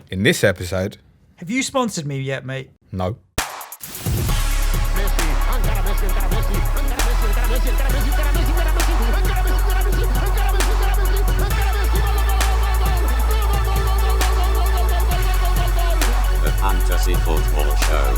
In this episode... Have you sponsored me yet, mate? No. The Fantasy Football Show.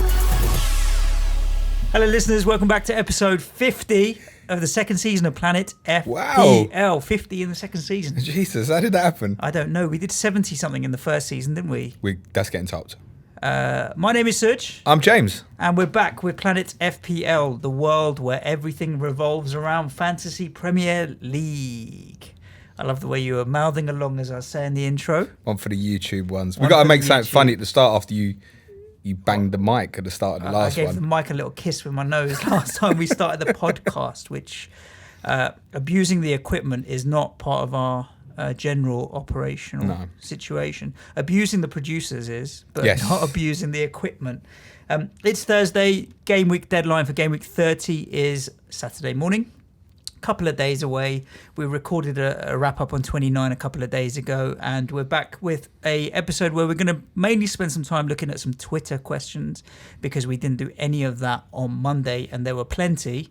Hello, listeners. Welcome back to episode 50 of the second season of Planet FPL. Wow. 50 in the second season. Jesus, how did that happen? I don't know. We did 70-something in the first season, didn't we? That's getting topped. My name is Suj. I'm James. And we're back with Planet FPL, the world where everything revolves around Fantasy Premier League. I love the way you were mouthing along as I was saying the intro. One for the YouTube ones. We've got to make something funny at the start after you banged the mic at the start of the last one. I gave the mic a little kiss with my nose last time we started the podcast, which abusing the equipment is not part of our general operational situation. Abusing the producers is, but not abusing the equipment. It's Thursday. Game week deadline for game week 30 is Saturday morning. Couple of days away. We recorded a wrap up on 29 a couple of days ago, and we're back with a episode where we're going to mainly spend some time looking at some Twitter questions, because we didn't do any of that on Monday and there were plenty,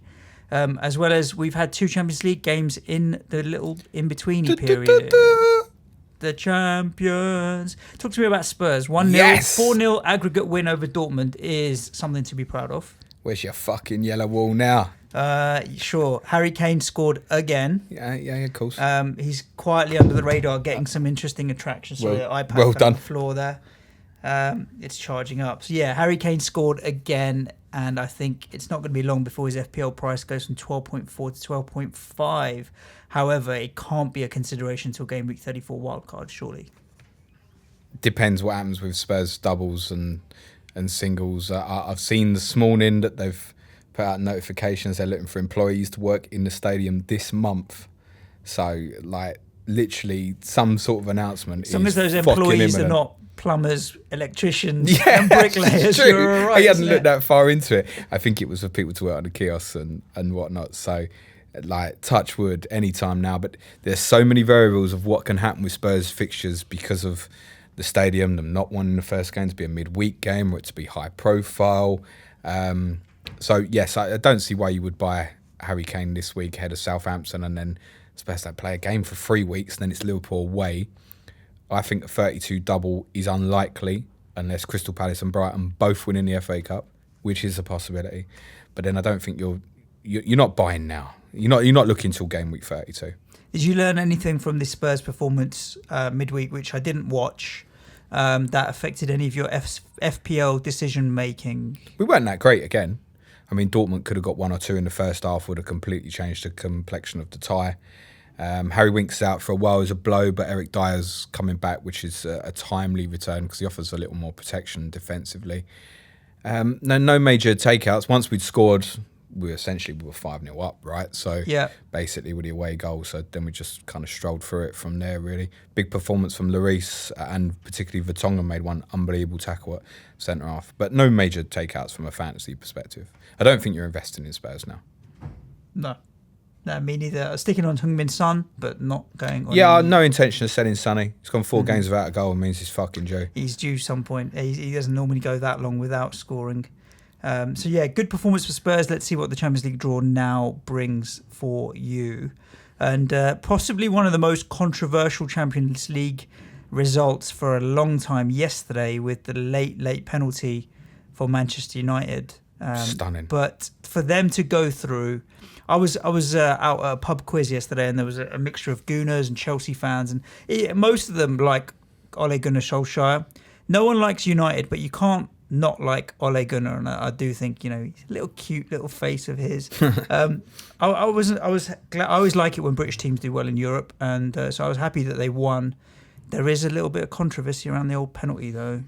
as well as we've had 2 Champions League games in the little in-betweeny period. The champions. Talk to me about Spurs. 1-0, 4-0 aggregate win over Dortmund is something to be proud of. Where's your fucking yellow wall now? Sure. Harry Kane scored again. Yeah, of course. He's quietly under the radar, getting some interesting attractions. So the iPad on the floor there. It's charging up. So yeah, Harry Kane scored again, and I think it's not going to be long before his FPL price goes from 12.4 to 12.5. However, it can't be a consideration until game week 34 wildcard, surely. Depends what happens with Spurs doubles and singles. I've seen this morning that they've put out notifications they're looking for employees to work in the stadium this month. So, like, literally some sort of announcement. Some of those employees are not plumbers, electricians, and bricklayers. True. You're right, he hadn't looked that far into it. I think it was for people to work on the kiosks and whatnot. So, like, touch wood anytime now. But there's so many variables of what can happen with Spurs fixtures because of the stadium, them not wanting the first game to be a midweek game or it to be high profile. So, yes, I don't see why you would buy Harry Kane this week ahead of Southampton and then Spurs don't play a game for 3 weeks and then it's Liverpool away. I think a 32 double is unlikely unless Crystal Palace and Brighton both win in the FA Cup, which is a possibility. But then I don't think you're not buying now. You're not looking till game week 32. Did you learn anything from this Spurs performance midweek, which I didn't watch, that affected any of your FPL decision making? We weren't that great again. I mean, Dortmund could have got 1 or 2 in the first half, would have completely changed the complexion of the tie. Harry Winks out for a while as a blow, but Eric Dyer's coming back, which is a timely return because he offers a little more protection defensively. No major takeouts. Once we'd scored, we were 5-0 up, right? So basically with the away goal, so then we just kind of strolled through it from there, really. Big performance from Lloris, and particularly Vertonghen made one unbelievable tackle at centre-half. But no major takeouts from a fantasy perspective. I don't think you're investing in Spurs now. No, me neither. Sticking on Heung-min Son, but not going on. Yeah, no intention of selling Sonny. He's gone 4 games without a goal, and means he's fucking due. He's due some point. He doesn't normally go that long without scoring. So yeah, good performance for Spurs. Let's see what the Champions League draw now brings for you. And possibly one of the most controversial Champions League results for a long time yesterday with the late penalty for Manchester United. Stunning. But for them to go through, I was out at a pub quiz yesterday, and there was a mixture of Gooners and Chelsea fans, and most of them like Ole Gunnar Solskjaer. No one likes United, but you can't not like Ole Gunnar, and I do think, he's a little cute little face of his. I was glad. I always like it when British teams do well in Europe, and so I was happy that they won. There is a little bit of controversy around the old penalty, though.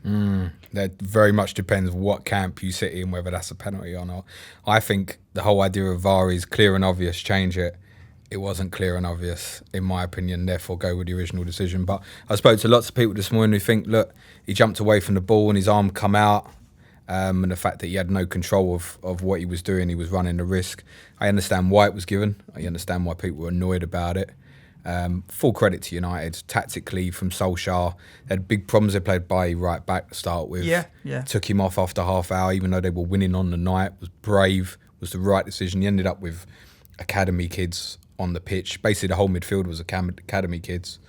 That very much depends what camp you sit in, whether that's a penalty or not. I think the whole idea of VAR is clear and obvious, change it. It wasn't clear and obvious, in my opinion, therefore go with the original decision. But I spoke to lots of people this morning who think, look, he jumped away from the ball and his arm come out, and the fact that he had no control of what he was doing, he was running the risk. I understand why it was given. I understand why people were annoyed about it. Full credit to United. Tactically, from Solskjaer, they had big problems. They played Bailly right back to start with. Yeah. Took him off after half hour, even though they were winning on the night. Was brave, was the right decision. He ended up with academy kids on the pitch. Basically, the whole midfield was academy kids.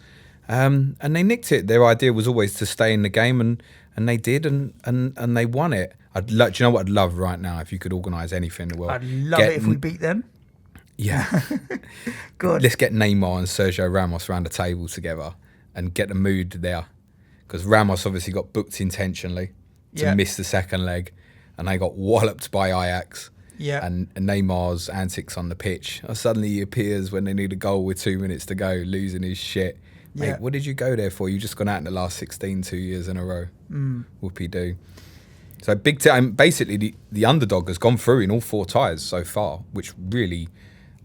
And they nicked it. Their idea was always to stay in the game, and they did, and they won it. Do you know what I'd love right now if you could organise anything in the world? I'd love it if we beat them. Yeah. Good. Let's get Neymar and Sergio Ramos around the table together and get the mood there. Because Ramos obviously got booked intentionally to miss the second leg, and they got walloped by Ajax. Yeah. And Neymar's antics on the pitch. Suddenly he appears when they need a goal with 2 minutes to go, losing his shit. Mate, what did you go there for? You just gone out in the last 16 2 years in a row. Whoopie-doo. So big time. Basically, the underdog has gone through in all 4 ties so far, which really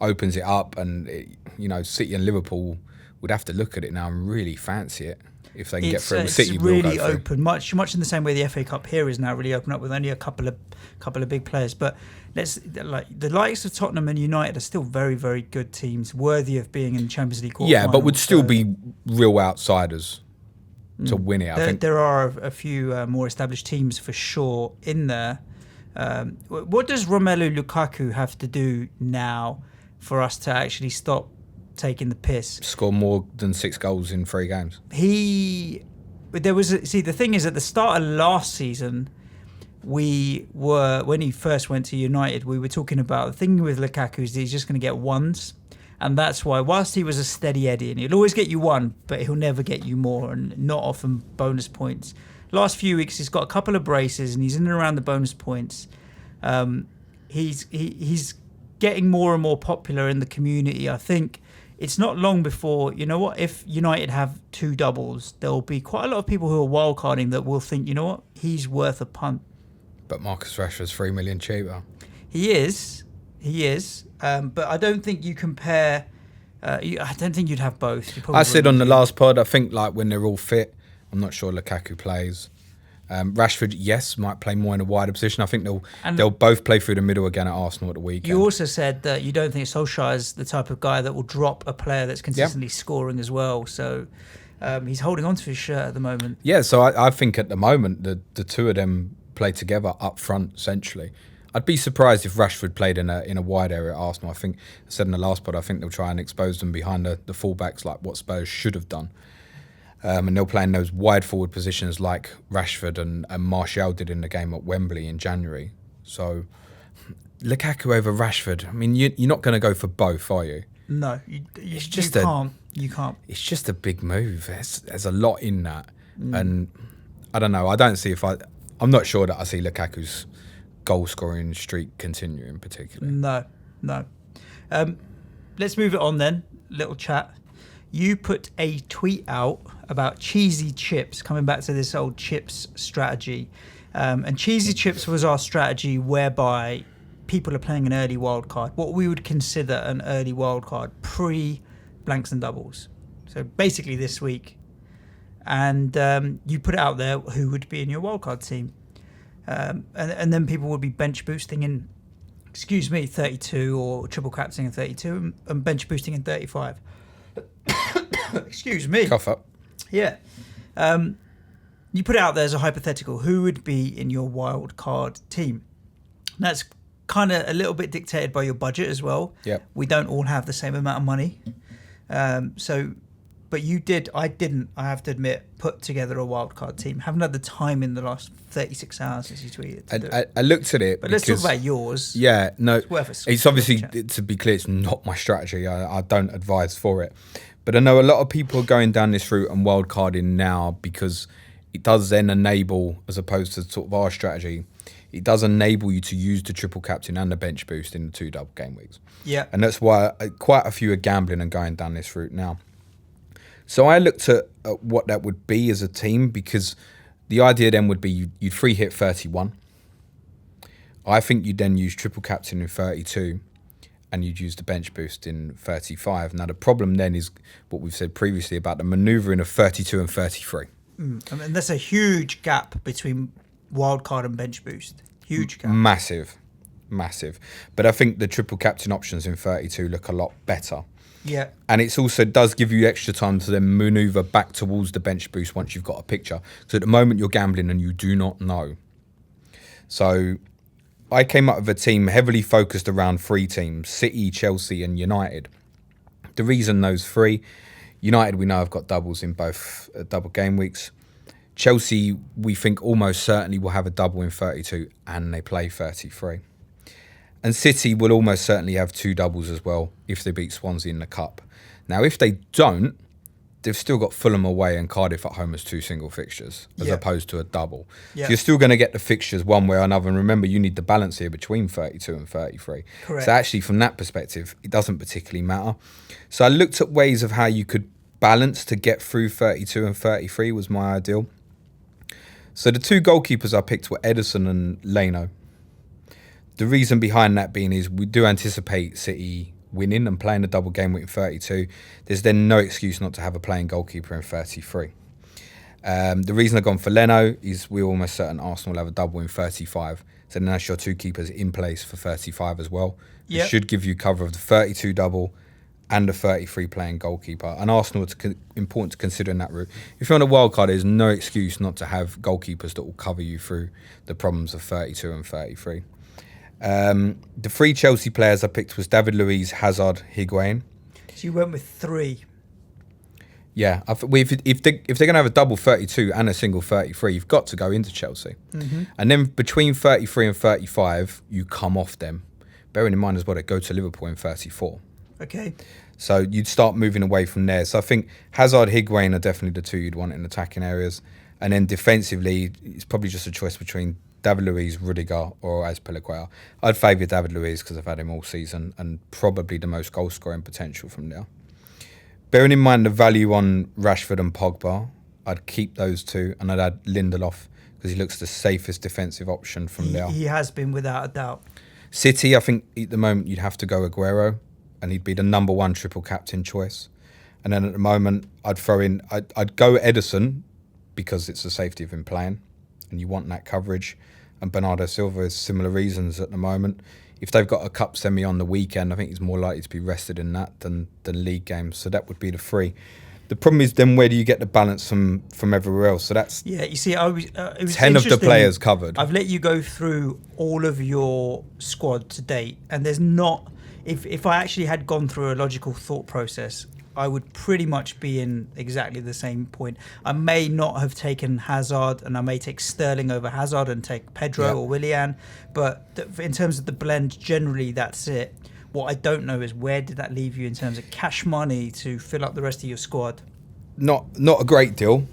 opens it up. And City and Liverpool would have to look at it now and really fancy it if they can get through. City it's will really go through. open, much in the same way the FA Cup here is now really open up with only a couple of big players. But the likes of Tottenham and United are still very, very good teams, worthy of being in the Champions League quarterfinals. Yeah, but would still be real outsiders to win it. I think there are a few more established teams for sure in there. What does Romelu Lukaku have to do now for us to actually stop taking the piss? Score more than 6 goals in 3 games. The thing is, at the start of last season, when he first went to United, we were talking about the thing with Lukaku is that he's just going to get ones. And that's why, whilst he was a steady Eddie, and he'll always get you 1, but he'll never get you more, and not often bonus points. Last few weeks, he's got a couple of braces, and he's in and around the bonus points. He's getting more and more popular in the community. I think it's not long before, if United have 2 doubles, there'll be quite a lot of people who are wildcarding that will think, he's worth a punt. But Marcus Rashford's 3 million cheaper. He is. But I don't think you compare. I don't think you'd have both. I said on the last pod, I think when they're all fit, I'm not sure Lukaku plays. Rashford, yes, might play more in a wider position. I think they'll both play through the middle again at Arsenal at the weekend. You also said that you don't think Solskjaer is the type of guy that will drop a player that's consistently scoring as well. So he's holding on to his shirt at the moment. Yeah, so I think at the moment the 2 of them play together up front centrally. I'd be surprised if Rashford played in a wide area at Arsenal. I think I said in the last pod, I think they'll try and expose them behind the fullbacks like what Spurs should have done. And they'll play in those wide forward positions like Rashford and Martial did in the game at Wembley in January. So Lukaku over Rashford, I mean, you're not going to go for both, are you? No, you can't. It's just a big move. There's a lot in that. And I don't know. I'm not sure that I see Lukaku's goal scoring streak continuing particularly. No. Let's move it on then. Little chat. You put a tweet out about cheesy chips, coming back to this old chips strategy. And cheesy chips was our strategy whereby people are playing an early wild card, what we would consider an early wild card, pre-blanks and doubles. So basically this week. And you put it out there who would be in your wild card team. And then people would be bench boosting in, 32 or triple captaining in 32 and bench boosting in 35. Excuse me. Cough up. Yeah. You put it out there as a hypothetical. Who would be in your wild card team? That's kind of a little bit dictated by your budget as well. Yep. We don't all have the same amount of money. But you did, I didn't, I have to admit, put together a wildcard team. Haven't had the time in the last 36 hours since you tweeted. I looked at it. But let's talk about yours. Yeah, no. It's obviously, to be clear, it's not my strategy. I don't advise for it. But I know a lot of people are going down this route and wildcarding now because it does then enable, as opposed to sort of our strategy, it does enable you to use the triple captain and the bench boost in the 2 double game weeks. Yeah. And that's why quite a few are gambling and going down this route now. So I looked at what that would be as a team because the idea then would be you'd free hit 31. I think you'd then use triple captain in 32 and you'd use the bench boost in 35. Now the problem then is what we've said previously about the manoeuvring of 32 and 33. I mean, there's a huge gap between wildcard and bench boost. Huge gap. Massive. But I think the triple captain options in 32 look a lot better. Yeah. And it's also does give you extra time to then maneuver back towards the bench boost once you've got a picture. So at the moment you're gambling and you do not know. So I came up with a team heavily focused around 3 teams: City, Chelsea and United. The reason those 3, United we know have got doubles in both double game weeks. Chelsea we think almost certainly will have a double in 32 and they play 33. And City will almost certainly have 2 doubles as well if they beat Swansea in the Cup. Now, if they don't, they've still got Fulham away and Cardiff at home as 2 single fixtures as opposed to a double. Yeah. So you're still going to get the fixtures one way or another. And remember, you need the balance here between 32 and 33. Correct. So actually, from that perspective, it doesn't particularly matter. So I looked at ways of how you could balance to get through 32 and 33 was my ideal. So the 2 goalkeepers I picked were Ederson and Leno. The reason behind that being is we do anticipate City winning and playing a double game week in 32. There's then no excuse not to have a playing goalkeeper in 33. The reason I've gone for Leno is we're almost certain Arsenal will have a double in 35. So then that's your 2 keepers in place for 35 as well. It should give you cover of the 32 double and the 33 playing goalkeeper. And Arsenal, it's important to consider in that route. If you're on a wild card, there's no excuse not to have goalkeepers that will cover you through the problems of 32 and 33. The 3 Chelsea players I picked was David Luiz, Hazard, Higuain. So you went with 3. Yeah, if they're going to have a double 32 and a single 33, you've got to go into Chelsea. Mm-hmm. And then between 33 and 35, you come off them. Bearing in mind as well, they go to Liverpool in 34. Okay. So you'd start moving away from there. So I think Hazard, Higuain are definitely the 2 you'd want in attacking areas. And then defensively, it's probably just a choice between David Luiz, Rudiger or Azpilicueta. I'd favour David Luiz because I've had him all season and probably the most goal scoring potential from there. Bearing in mind the value on Rashford and Pogba, I'd keep those 2 and I'd add Lindelof because he looks the safest defensive option from there. He has been without a doubt. City, I think at the moment you'd have to go Aguero and he'd be the number 1 triple captain choice. And then at the moment I'd go Ederson because it's the safety of him playing and you want that coverage. And Bernardo Silva is similar reasons at the moment. If they've got a cup semi on the weekend, I think he's more likely to be rested in that than league games. So that would be the 3. The problem is then where do you get the balance from everywhere else? So that's you see, it was 10 of the players covered. I've let you go through all of your squad to date, and there's not. If I actually had gone through a logical thought process, I would pretty much be in exactly the same point. I may not have taken Hazard, and I may take Sterling over Hazard and take Pedro or Willian, but in terms of the blend, generally that's it. What I don't know is where did that leave you in terms of cash money to fill up the rest of your squad? Not a great deal.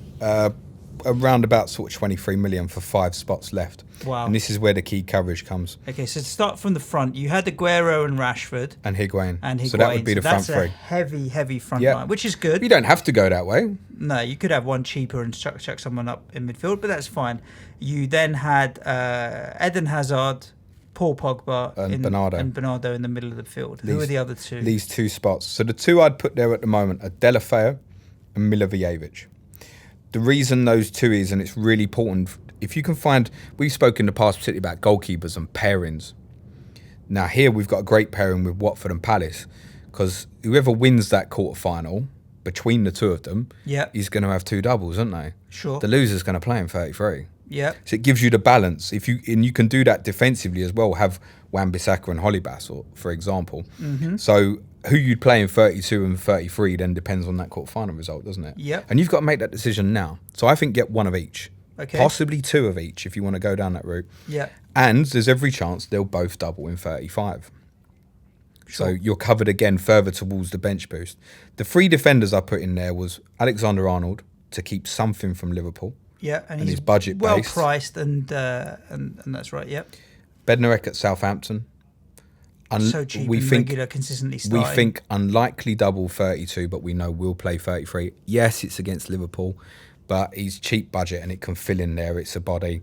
Around about sort of 23 million for 5 spots left. Wow. And this is where the key coverage comes. Okay, so to start from the front, you had Aguero and Rashford. And Higuain. So that would be the front 3. That's a heavy front line, which is good. You don't have to go that way. No, you could have one cheaper and chuck someone up in midfield, but that's fine. You then had Eden Hazard, Paul Pogba and Bernardo in the middle of the field. Who are the other 2? These 2 spots. So the 2 I'd put there at the moment are Deulofeu and Milivojevic. The reason those 2 is, and it's really important, if you can find, we've spoken in the past particularly about goalkeepers and pairings. Now here we've got a great pairing with Watford and Palace because whoever wins that quarter-final between the 2 of them is going to have 2 doubles, aren't they? Sure. The loser's going to play in 33. Yeah. So it gives you the balance. And you can do that defensively as well, have Wan-Bissaka and Hollybass, for example. Mm-hmm. So who you'd play in 32 and 33 then depends on that quarter-final result, doesn't it? Yeah. And you've got to make that decision now. So I think get 1 of each. Okay. Possibly 2 of each if you want to go down that route. Yeah. And there's every chance they'll both double in 35. Sure. So you're covered again further towards the bench boost. The 3 defenders I put in there was Alexander-Arnold to keep something from Liverpool. Yeah, and he's budget well based. priced, and that's right. Yep. Bednarek at Southampton. So cheap and regular, consistently starting. We think unlikely double 32, but we know we'll play 33. Yes, it's against Liverpool, but he's cheap budget and it can fill in there. It's a body.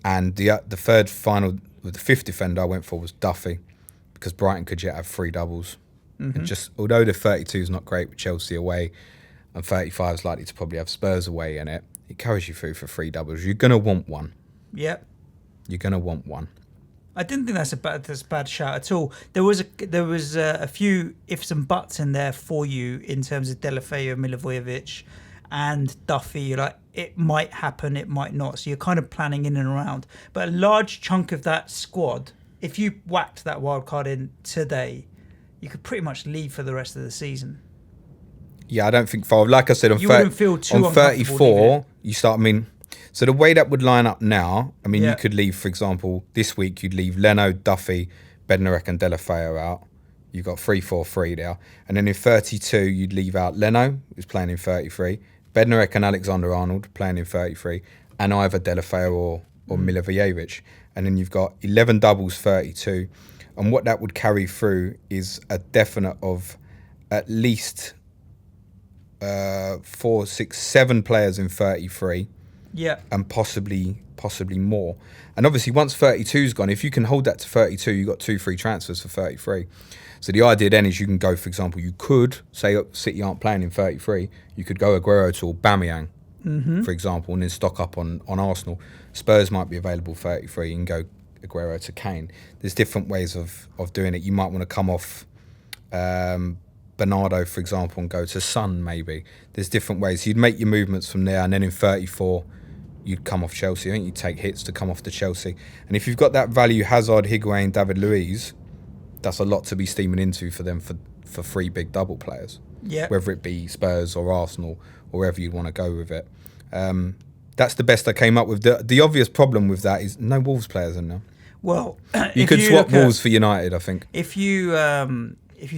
And the 5th defender I went for was Duffy because Brighton could yet have 3 doubles. Mm-hmm. And just although the 32 is not great with Chelsea away and 35 is likely to probably have Spurs away in it, it carries you through for 3 doubles. You're going to want 1. Yep. You're going to want 1. I didn't think that's a bad shout at all. There was a few ifs and buts in there for you in terms of Deulofeu, Milivojevic, and Duffy. You're like, it might happen, it might not. So you're kind of planning in and around. But a large chunk of that squad, if you whacked that wild card in today, you could pretty much leave for the rest of the season. Yeah, I don't think for like I said on, you wouldn't feel too on 34 you start. I mean, so the way that would line up now, I mean, you could leave, for example, this week you'd leave Leno, Duffy, Bednarek, and Deulofeu out. You've got 3-4-3 there, and then in 32 you'd leave out Leno, who's playing in 33, Bednarek and Alexander-Arnold playing in 33, and either Deulofeu or Milivojevic, and then you've got 11 doubles, 32, and what that would carry through is a definite of at least 4, 6, 7 players in 33, and possibly more. And obviously, once 32's gone, if you can hold that to 32, you've got 2 free transfers for 33. So the idea then is you can go, for example, you could say City aren't playing in 33, you could go Aguero to Aubameyang, for example, and then stock up on Arsenal. Spurs might be available 33, you can go Aguero to Kane. There's different ways of doing it. You might want to come off Bernardo, for example, and go to Son, maybe. There's different ways. You'd make your movements from there, and then in 34, you'd come off Chelsea. I think you'd take hits to come off to Chelsea. And if you've got that value, Hazard, Higuain, David Luiz, that's a lot to be steaming into for them for 3 big double players. Yeah. Whether it be Spurs or Arsenal, or wherever you want to go with it. That's the best I came up with. The obvious problem with that is no Wolves players in there. Well, you could swap Wolves for United, I think. If you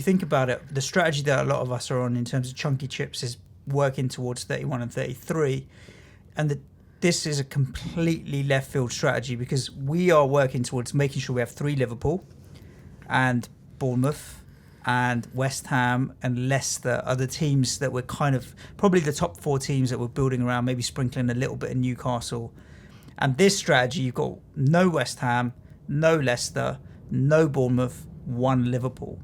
think about it, the strategy that a lot of us are on in terms of chunky chips is working towards 31 and 33, and this is a completely left field strategy because we are working towards making sure we have 3 Liverpool and Bournemouth and West Ham and Leicester are the teams that we're kind of probably the top 4 teams that we're building around, maybe sprinkling a little bit of Newcastle. And this strategy, you've got no West Ham, no Leicester, no Bournemouth, 1 Liverpool.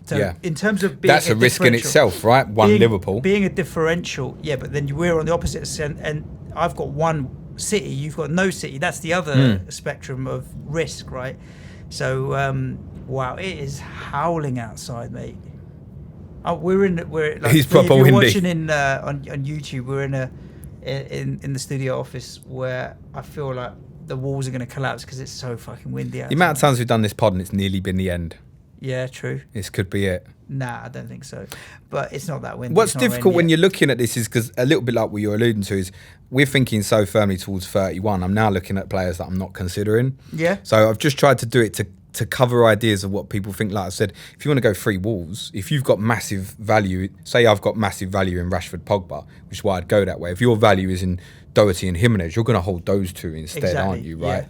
So in terms of being that's a risk in itself, right? Liverpool being a differential, but then we're on the opposite end, and I've got 1 City, you've got no City. That's the other spectrum of risk, right? So wow, it is howling outside, mate. We're like, he's proper windy. Watching on YouTube, we're in the studio office where I feel like the walls are going to collapse because it's so fucking windy outside. The amount of times we've done this pod and it's nearly been the end. Yeah, true. This could be it. Nah, I don't think so. But it's not that windy. What's difficult when you're looking at this is because a little bit like what you're alluding to is we're thinking so firmly towards 31. I'm now looking at players that I'm not considering. Yeah. So I've just tried to do it to cover ideas of what people think. Like I said, if you want to go 3 Wolves, if you've got massive value, say I've got massive value in Rashford, Pogba, which is why I'd go that way. If your value is in Doherty and Jimenez, you're going to hold those 2 instead, aren't you? Right.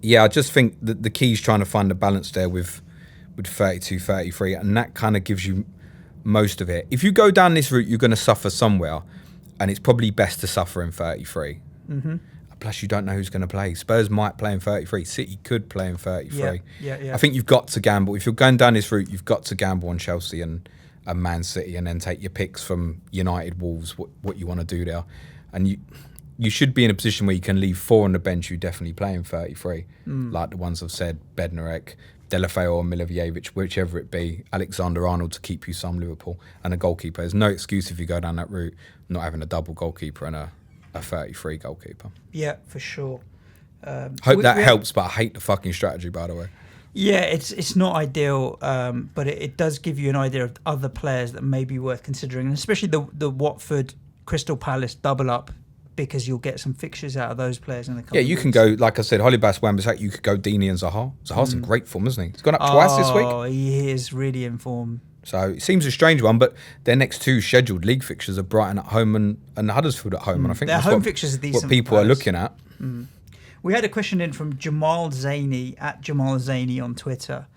Yeah. I just think that the key is trying to find a balance there with 32, 33, and that kind of gives you most of it. If you go down this route, you're going to suffer somewhere, and it's probably best to suffer in 33. Mm-hmm. Plus, you don't know who's going to play. Spurs might play in 33. City could play in 33. Yeah. I think you've got to gamble. If you're going down this route, you've got to gamble on Chelsea and Man City, and then take your picks from United, Wolves, what you want to do there. And you should be in a position where you can leave 4 on the bench who definitely play in 33, like the ones I've said, Bednarek, Deulofeu or Milivojevic, whichever it be, Alexander-Arnold to keep you some Liverpool, and a goalkeeper. There's no excuse if you go down that route, not having a double goalkeeper and a 33 goalkeeper. Yeah, for sure. Hope that helps, but I hate the fucking strategy, by the way. Yeah, it's not ideal, but it does give you an idea of other players that may be worth considering, and especially the Watford Crystal Palace double up, because you'll get some fixtures out of those players in the couple. Yeah, you can go, like I said, Holibas, Wan-Bissaka, you could go Deeney and Zaha. Zaha's in great form, isn't he? He's gone up twice this week. Oh, he is really in form. So it seems a strange one, but their next 2 scheduled league fixtures are Brighton at home and Huddersfield at home. And I think their home fixtures are decent. What people are looking at. We had a question in from Jamal Zaini, at Jamal Zaini on Twitter.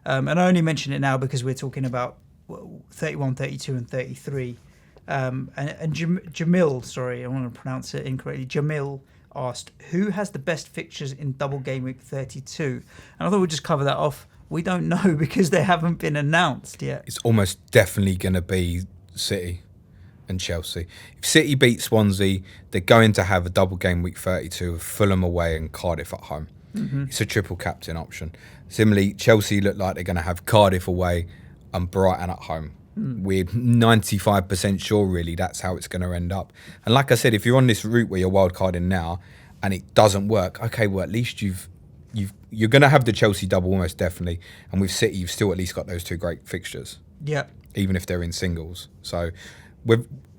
And I only mention it now because we're talking about 31, 32 and 33. And Jamil, sorry, I want to pronounce it incorrectly. Jamil asked, who has the best fixtures in double game week 32? And I thought we'd just cover that off. We don't know because they haven't been announced yet. It's almost definitely going to be City. and Chelsea. If City beat Swansea, they're going to have a double game week 32 of Fulham away and Cardiff at home. It's a triple captain option. Similarly, Chelsea look like they're going to have Cardiff away and Brighton at home. We're 95% sure, really, that's how it's going to end up. And like I said, if you're on this route where you're wildcarding now and it doesn't work, okay, well, at least you're going to have the Chelsea double almost definitely. And with City, you've still at least got those two great fixtures. Yeah. Even if they're in singles. So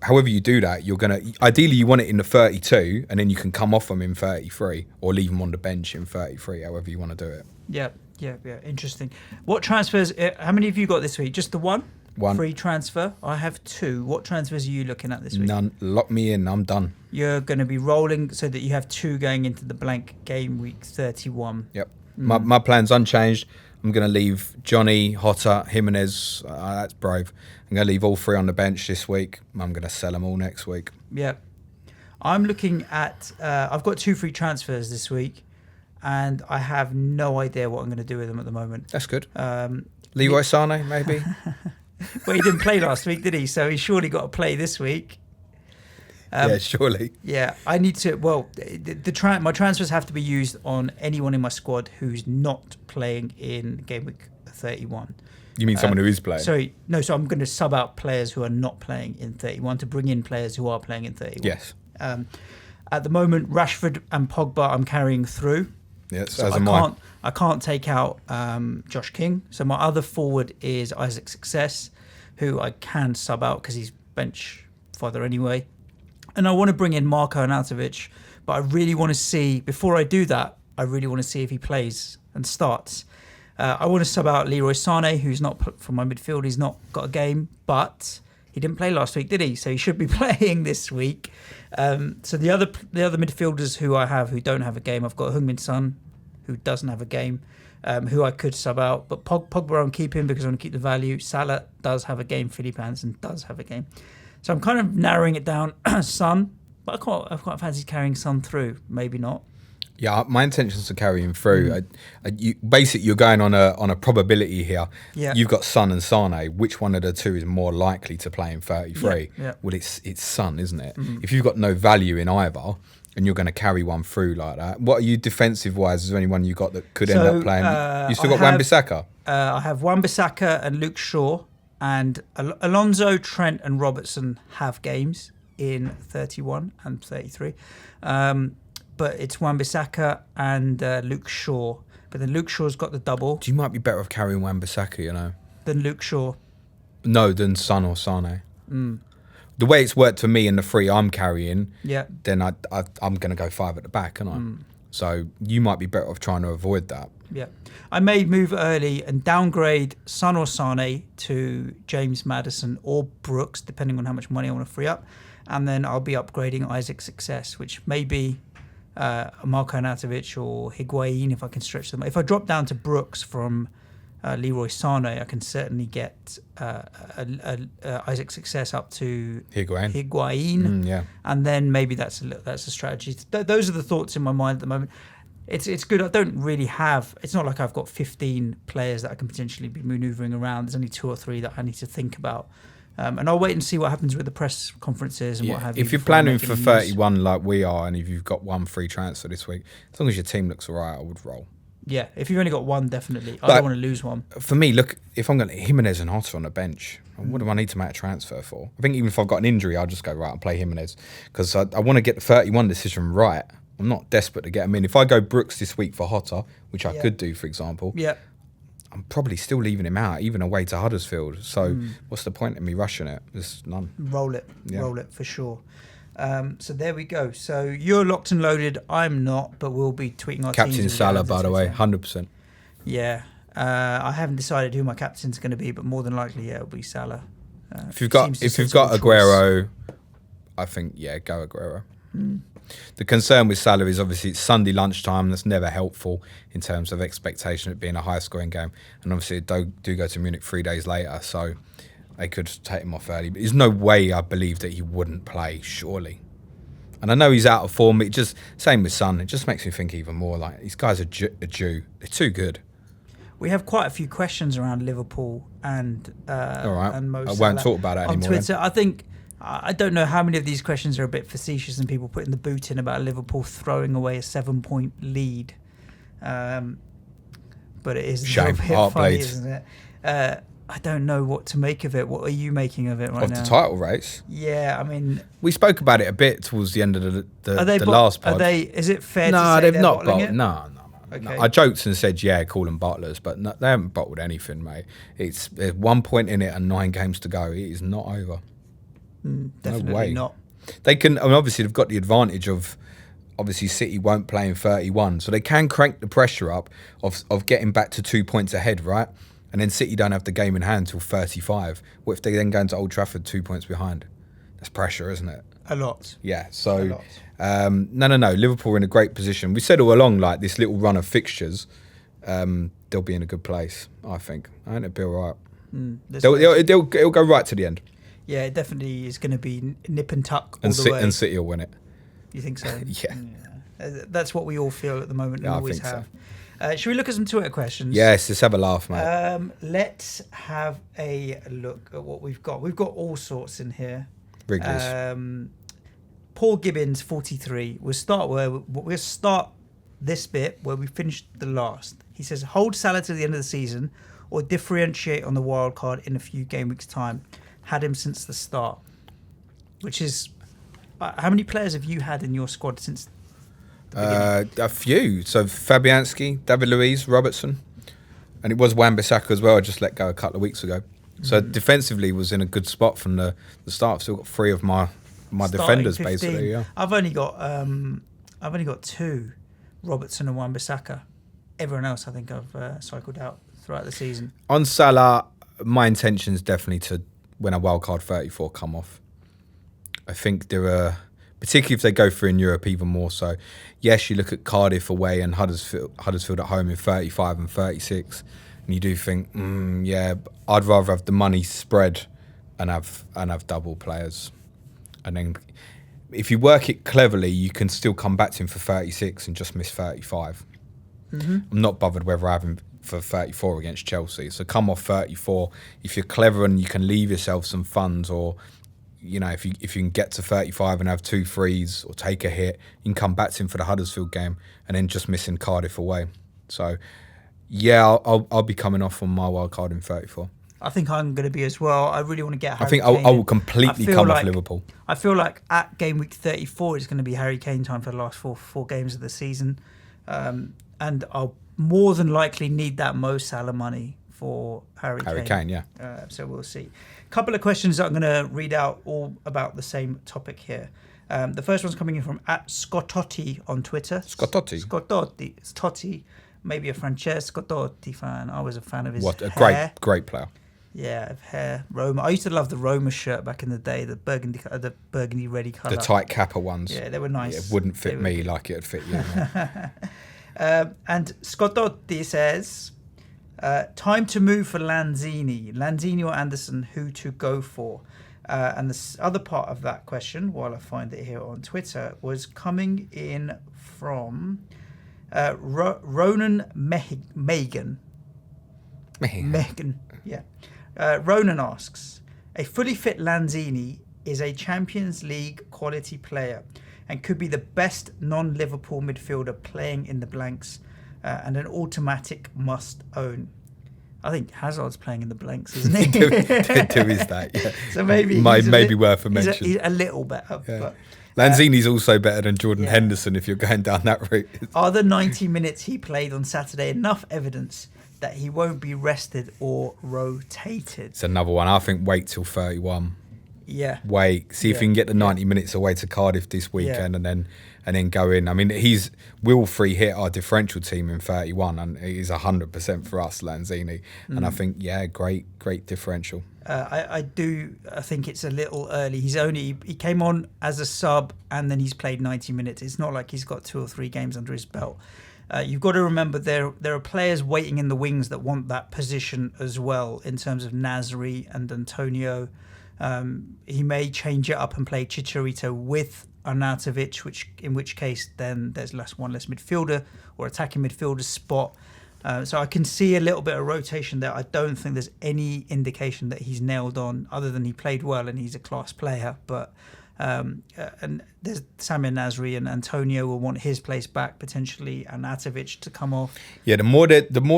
however you do that, you're going to... Ideally, you want it in the 32 and then you can come off them in 33 or leave them on the bench in 33, however you want to do it. Yeah. Interesting. What transfers... how many have you got this week? Just the one? One. Free transfer? I have two. What transfers are you looking at this week? None. Lock me in. I'm done. You're going to be rolling so that you have two going into the blank game week 31. Yep. My plan's unchanged. I'm going to leave Johnny, Jota, Jimenez. That's brave. I'm going to leave all three on the bench this week. I'm going to sell them all next week. Yeah. I'm looking at... I've got two free transfers this week, and I have no idea what I'm going to do with them at the moment. That's good. Leroy Sané, maybe? Well, he didn't play last week, did he? So he's surely got to play this week. Yeah, surely. Yeah, I need to... Well, my transfers have to be used on anyone in my squad who's not playing in game week 31. You mean someone who is playing? Sorry, no, so I'm going to sub out players who are not playing in 31 to bring in players who are playing in 31. Yes. At the moment, Rashford and Pogba I'm carrying through. Yes, so I can't take out Josh King. So my other forward is Isaac Success, who I can sub out because he's bench fodder anyway. And I want to bring in Marko Arnautovic, but I really want to see, before I do that, I really want to see if he plays and starts. I want to sub out Leroy Sané, who's not from my midfield. He's not got a game, but he didn't play last week, did he? So he should be playing this week. So the other midfielders who I have who don't have a game, I've got Heung-min Son, who doesn't have a game, who I could sub out. But Pogba I'm keeping because I want to keep the value. Salah does have a game. Philippe Anderson does have a game. So I'm kind of narrowing it down. Son, but I've quite fancied carrying Son through. Maybe not. Yeah, my intention is to carry him through. Basically, you're going on a probability here. Yeah. You've got Son and Sané. Which one of the two is more likely to play in 33? Yeah. Well, it's Son, isn't it? If you've got no value in either, and you're going to carry one through like that, what are you defensive-wise? Is there anyone you got that could end up playing? You still got Wan-Bissaka? I have Wan-Bissaka and Luke Shaw, and Alonso, Trent, and Robertson have games in 31 and 33. But it's Wan-Bissaka and Luke Shaw. But then Luke Shaw's got the double. You might be better off carrying Wan-Bissaka, you know. Than Luke Shaw. No, than Son or Sané. The way it's worked for me in the three I'm carrying, then I'm going to go five at the back, aren't I? So you might be better off trying to avoid that. Yeah. I may move early and downgrade Son or Sané to James Maddison or Brooks, depending on how much money I want to free up. And then I'll be upgrading Isaac Success, which may be Marko Arnautovic or Higuain if I can stretch them. If I drop down to Brooks from Leroy Sané, I can certainly get Isaac Success up to Higuain. Yeah. And then maybe that's a strategy. Those are the thoughts in my mind at the moment. It's good. I don't really have... It's not like I've got 15 players that I can potentially be manoeuvring around. There's only 2 or 3 that I need to think about. And I'll wait and see what happens with the press conferences and what have you. If you're planning for 31 like we are, and if you've got one free transfer this week, as long as your team looks all right, I would roll. Yeah, if you've only got one, definitely. I don't want to lose one. For me, look, if I'm going to Jimenez and Jota on the bench, what do I need to make a transfer for? I think even if I've got an injury, I'll just go right and play Jimenez because I want to get the 31 decision right. I'm not desperate to get him in. If I go Brooks this week for Jota, which I could do, for example, I'm probably still leaving him out, even away to Huddersfield. So what's the point in me rushing it? There's none. Roll it for sure. So there we go. So you're locked and loaded. I'm not, but we'll be tweeting our Captain Salah, by the way, 100%. Yeah. I haven't decided who my captain's going to be, but more than likely, it'll be Salah. If you've got Aguero, I think, go Aguero. The concern with Salah is obviously it's Sunday lunchtime. That's never helpful in terms of expectation of it being a high-scoring game. And obviously it do go to Munich 3 days later, so they could take him off early. But there's no way I believe that he wouldn't play, surely. And I know he's out of form. It just, same with Son. It just makes me think even more like these guys are Jew. They're too good. We have quite a few questions around Liverpool and all right. and Mo I Salah won't talk about it anymore. On Twitter, then. I think I don't know how many of these questions are a bit facetious and people putting the boot in about Liverpool throwing away a 7-point lead. But it is a Shame. little bit funny, isn't it? I don't know what to make of it. What are you making of it right now? Of the title race? Yeah, I mean... We spoke about it a bit towards the end of the last pod. Is it fair to say No, they've not bottling bottled. it? No. Okay. I joked and said, yeah, call them bottlers, but no, they haven't bottled anything, mate. There's 1 point in it and 9 games to go. It is not over. Definitely way. not. They can, I mean, obviously, they've got the advantage of, obviously, City won't play in 31, so they can crank the pressure up of getting back to 2 points ahead, right? And then City don't have the game in hand till 35. What if they then go into Old Trafford 2 points behind? That's pressure, isn't it? A lot. Yeah, so... A lot. No. Liverpool are in a great position. We said all along, like, this little run of fixtures, they'll be in a good place, I think. I think they'll be all right. It'll go right to the end. Yeah, it definitely is going to be nip and tuck all And the way. And City will win it. You think so? Yeah. That's what we all feel at the moment and Yeah, I always think so. have. Should we look at some Twitter questions? Yes, let's have a laugh, mate. Let's have a look at what we've got. We've got all sorts in here. Wrigley's. Paul Gibbons, 43. We'll start this bit where we finished the last. He says, hold Salah to the end of the season or differentiate on the wild card in a few game weeks' time. Had him since the start. Which is... how many players have you had in your squad since the beginning? A few. So Fabianski, David Luiz, Robertson. And it was Wan-Bissaka as well. I just let go a couple of weeks ago. So defensively was in a good spot from the start. I've still got 3 of my defenders 15. basically. Yeah. I've only got 2, Robertson and Wan-Bissaka. Everyone else I think I've cycled out throughout the season. On Salah, my intention is definitely to, when a wildcard 34 come off. I think there are, particularly if they go through in Europe even more so. Yes, you look at Cardiff away and Huddersfield at home in 35 and 36, and you do think, yeah, I'd rather have the money spread and have double players. And then if you work it cleverly, you can still come back to him for 36 and just miss 35. I'm not bothered whether I have him for 34 against Chelsea. So come off 34. If you're clever and you can leave yourself some funds, or you know, if you can get to 35 and have 2 threes or take a hit, you can come back to him for the Huddersfield game and then just missing Cardiff away. So yeah, I'll be coming off on my wild card in 34. I think I'm going to be as well. I really want to get Harry Kane. I will completely come off Liverpool. I feel like at game week 34 is going to be Harry Kane time for the last four games of the season. And I'll more than likely need that Mo Salah money for Harry Kane. Yeah. So we'll see. A couple of questions that I'm going to read out, all about the same topic here. The first one's coming in from @Scottotti on Twitter. Scottotti? It's Totti. Maybe a Francesco Totti fan. I was a fan of his What a hair. great player. Yeah, of hair. Roma. I used to love the Roma shirt back in the day, the burgundy reddy colour. The tight kappa ones. Yeah, they were nice. It wouldn't fit me like it would fit you. And Scottotti says, time to move for Lanzini or Anderson, who to go for? And the other part of that question, while I find it here on Twitter, was coming in from Ronan Megan. Megan, yeah. Ronan asks, a fully fit Lanzini is a Champions League quality player and could be the best non-Liverpool midfielder playing in the blanks, and an automatic must-own. I think Hazard's playing in the blanks, isn't he? There is that, yeah. So maybe maybe worth a mention. He's a little better. Yeah. But, Lanzini's also better than Jordan Henderson if you're going down that route. Are the 90 minutes he played on Saturday enough evidence that he won't be rested or rotated? It's another one. I think wait till 31. Yeah. Wait, see if you can get the 90 minutes away to Cardiff this weekend, and then go in. I mean, Wilfrey hit our differential team in 31, and he's 100% for us, Lanzini. And I think, great differential. I think it's a little early. He came on as a sub, and then he's played 90 minutes. It's not like he's got 2 or 3 games under his belt. You've got to remember there are players waiting in the wings that want that position as well, in terms of Nasri and Antonio. He may change it up and play Chicharito with Arnautovic, in which case then there's one less midfielder or attacking midfielder spot. So I can see a little bit of rotation there. I don't think there's any indication that he's nailed on, other than he played well and he's a class player. But and there's Samir Nasri and Antonio will want his place back potentially, and Atovic to come off. Yeah, the more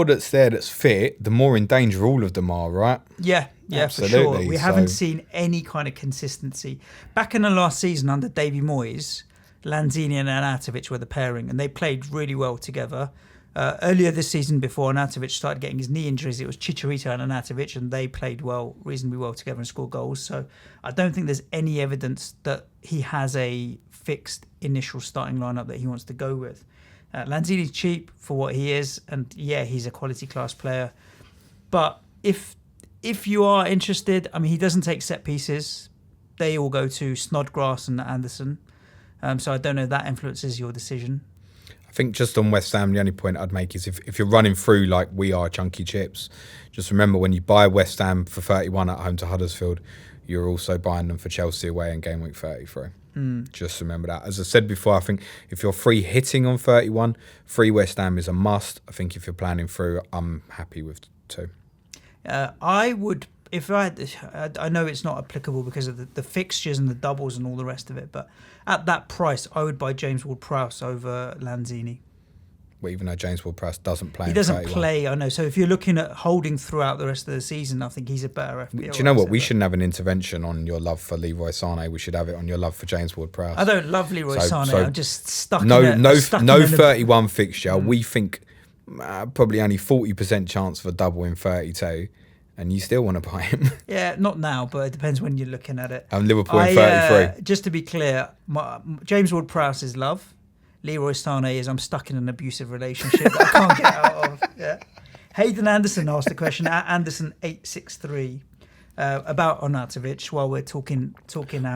that's there that's fit, the more in danger all of them are, right? Yeah, Absolutely. for sure. We haven't seen any kind of consistency. Back in the last season under Davy Moyes, Lanzini and Atovic were the pairing, and they played really well together. Earlier this season, before Atovic started getting his knee injuries, it was Chicharito and Atovic, and they played reasonably well together and scored goals. So I don't think there's any evidence that he has a fixed initial starting lineup that he wants to go with. Lanzini's cheap for what he is, and yeah, he's a quality class player. But if you are interested, I mean, he doesn't take set pieces. They all go to Snodgrass and Anderson. So I don't know if that influences your decision. I think just on West Ham, the only point I'd make is if you're running through like we are chunky chips, just remember when you buy West Ham for 31 at home to Huddersfield, you're also buying them for Chelsea away in game week 33. Just remember that. As I said before, I think if you're free hitting on 31, free West Ham is a must. I think if you're planning through, I'm happy with 2. I would, if I know it's not applicable because of the fixtures and the doubles and all the rest of it, but at that price, I would buy James Ward-Prowse over Lanzini. Well, even though James Ward-Prowse doesn't play, he doesn't play. I know. So if you're looking at holding throughout the rest of the season, I think he's a better FPL. Do you know what? We shouldn't have an intervention on your love for Leroy Sané. We should have it on your love for James Ward-Prowse. I don't love Leroy Sané. I'm just stuck. No in 31 fixture. We think probably only 40% chance of a double in 32. And you still want to buy him? Yeah, not now, but it depends when you're looking at it. And Liverpool in 33. Just to be clear, James Ward-Prowse is love. Leroy Sané is I'm stuck in an abusive relationship that I can't get out of. Yeah. Hayden Anderson asked a question at Anderson863 about Arnautovic while we're talking.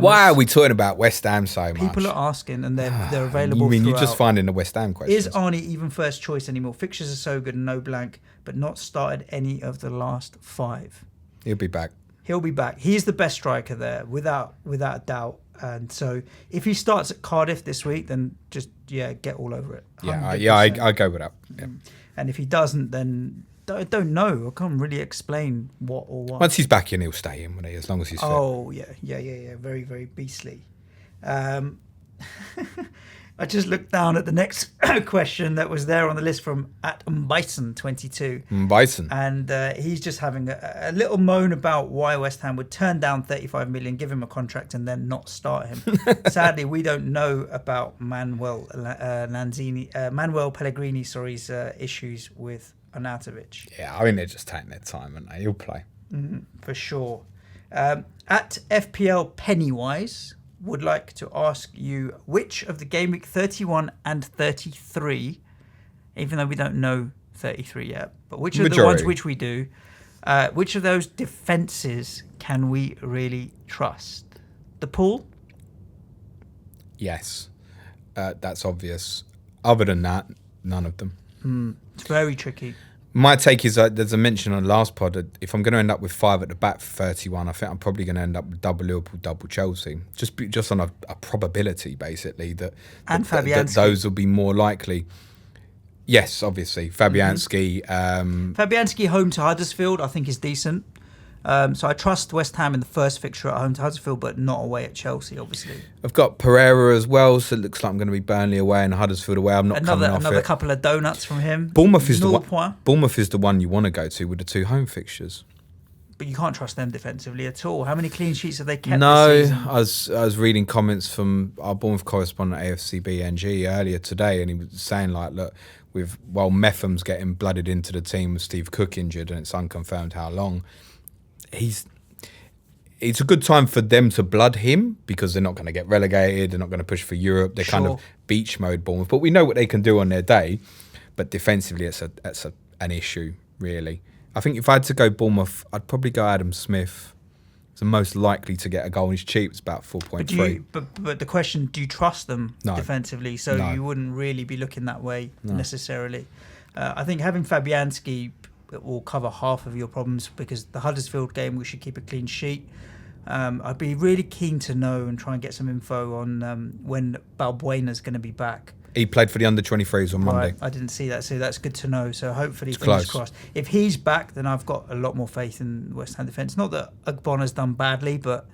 Why are we talking about West Ham so much? People are asking, and they're available. You mean throughout. you're just finding the West Ham questions? Is Arnie even first choice anymore? Fixtures are so good and no blank, but not started any of the last 5. He'll be back. He'll be back. He's the best striker there, without a doubt. And so, if he starts at Cardiff this week, then just get all over it. 100%. I go with that. Yeah. And if he doesn't, then I don't know. I can't really explain what or why. Once he's back in, he'll stay in, won't he? As long as he's fit. Oh yeah. Very, very beastly. I just looked down at the next question that was there on the list from @Bison22. Bison. And he's just having a little moan about why West Ham would turn down 35 million, give him a contract, and then not start him. Sadly, we don't know about Manuel Pellegrini's issues with Arnautovic. Yeah, I mean, they're just taking their time, and he'll play. For sure. At FPL Pennywise would like to ask you which of the game week 31 and 33, even though we don't know 33 yet, but which of the ones which we do, which of those defences can we really trust? The pool? Yes, that's obvious. Other than that, none of them. It's very tricky. My take is that there's a mention on the last pod. If I'm going to end up with 5 at the back for 31, I think I'm probably going to end up with double Liverpool, double Chelsea. Just on a probability, basically, that those will be more likely. Yes, obviously. Fabianski. Fabianski home to Huddersfield, I think, is decent. So I trust West Ham in the first fixture at home to Huddersfield, but not away at Chelsea, obviously. I've got Pereira as well, so it looks like I'm going to be Burnley away and Huddersfield away. I'm not coming off another it. couple of donuts from him. Bournemouth is the one you want to go to with the 2 home fixtures. But you can't trust them defensively at all. How many clean sheets have they kept this season? I was reading comments from our Bournemouth correspondent AFCB NG earlier today, and he was saying look, Metham's getting blooded into the team with Steve Cook injured, and it's unconfirmed how long. It's a good time for them to blood him because they're not going to get relegated. They're not going to push for Europe. They're kind of beach mode Bournemouth, but we know what they can do on their day. But defensively, it's an issue really. I think if I had to go Bournemouth, I'd probably go Adam Smith. He's the most likely to get a goal. He's cheap. It's about 4.3. But the question: do you trust them defensively? So you wouldn't really be looking that way necessarily. I think having Fabianski will cover half of your problems because the Huddersfield game we should keep a clean sheet. I'd be really keen to know and try and get some info on when Balbuena's going to be back. He played for the under-23s on Monday. Right, I didn't see that, so that's good to know. So hopefully, It's fingers close. crossed. If he's back, then I've got a lot more faith in West Ham defence. Not that Ogbonna's done badly, but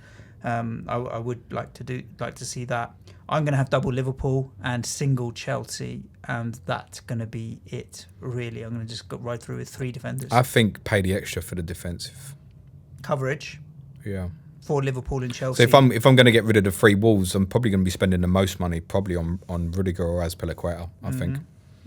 I would like to see that. I'm going to have double Liverpool and single Chelsea, and that's going to be it, really. I'm going to just go right through with 3 defenders. I think pay the extra for the defensive. Coverage Yeah. for Liverpool and Chelsea. So if I'm going to get rid of the 3 Wolves, I'm probably going to be spending the most money probably on Rudiger or Azpilicueta, I think.